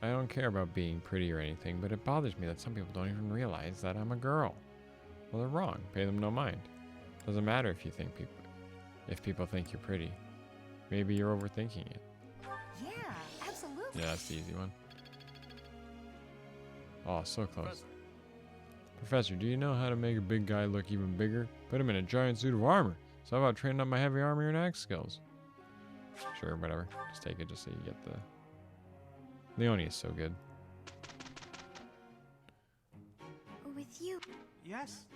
I don't care about being pretty or anything, but it bothers me that some people don't even realize that I'm a girl. Well, they're wrong. Pay them no mind. Doesn't matter if people think you're pretty. Maybe you're overthinking it. Yeah, absolutely. Yeah, that's the easy one. Oh, so close. Professor, do you know how to make a big guy look even bigger? Put him in a giant suit of armor. So how about training up my heavy armor and axe skills? Sure, whatever. Just take it just so you get the... Leone is so good. With you. Yes?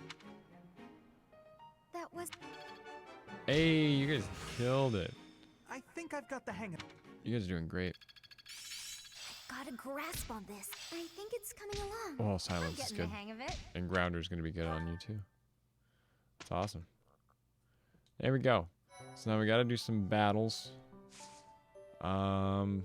That was... Hey, you guys killed it. I think I've got the hang of it. You guys are doing great. Gotta a grasp on this. I think it's coming along. Oh, I'm silence is getting good. the hang of it. And Grounder's going to be good on you, too. That's awesome. There we go. So now we got to do some battles. But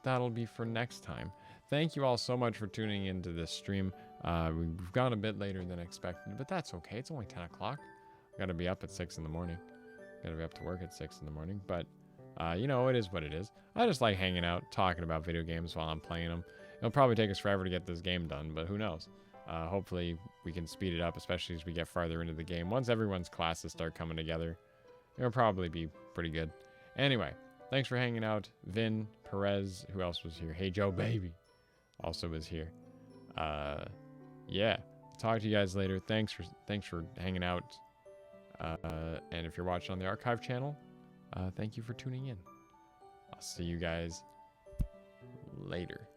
that'll be for next time. Thank you all so much for tuning into this stream. We've gone a bit later than expected, but that's okay. It's only 10 o'clock. I got to be up at 6 in the morning. Got to be up to work at 6 in the morning. But, you know, it is what it is. I just like hanging out, talking about video games while I'm playing them. It'll probably take us forever to get this game done, but who knows? Hopefully we can speed it up, especially as we get farther into the game. Once everyone's classes start coming together, it'll probably be pretty good. Anyway, thanks for hanging out. Vin, Perez, who else was here? Hey Joe Baby also was here. Yeah, talk to you guys later. Thanks for hanging out. And if you're watching on the archive channel, thank you for tuning in. I'll see you guys later.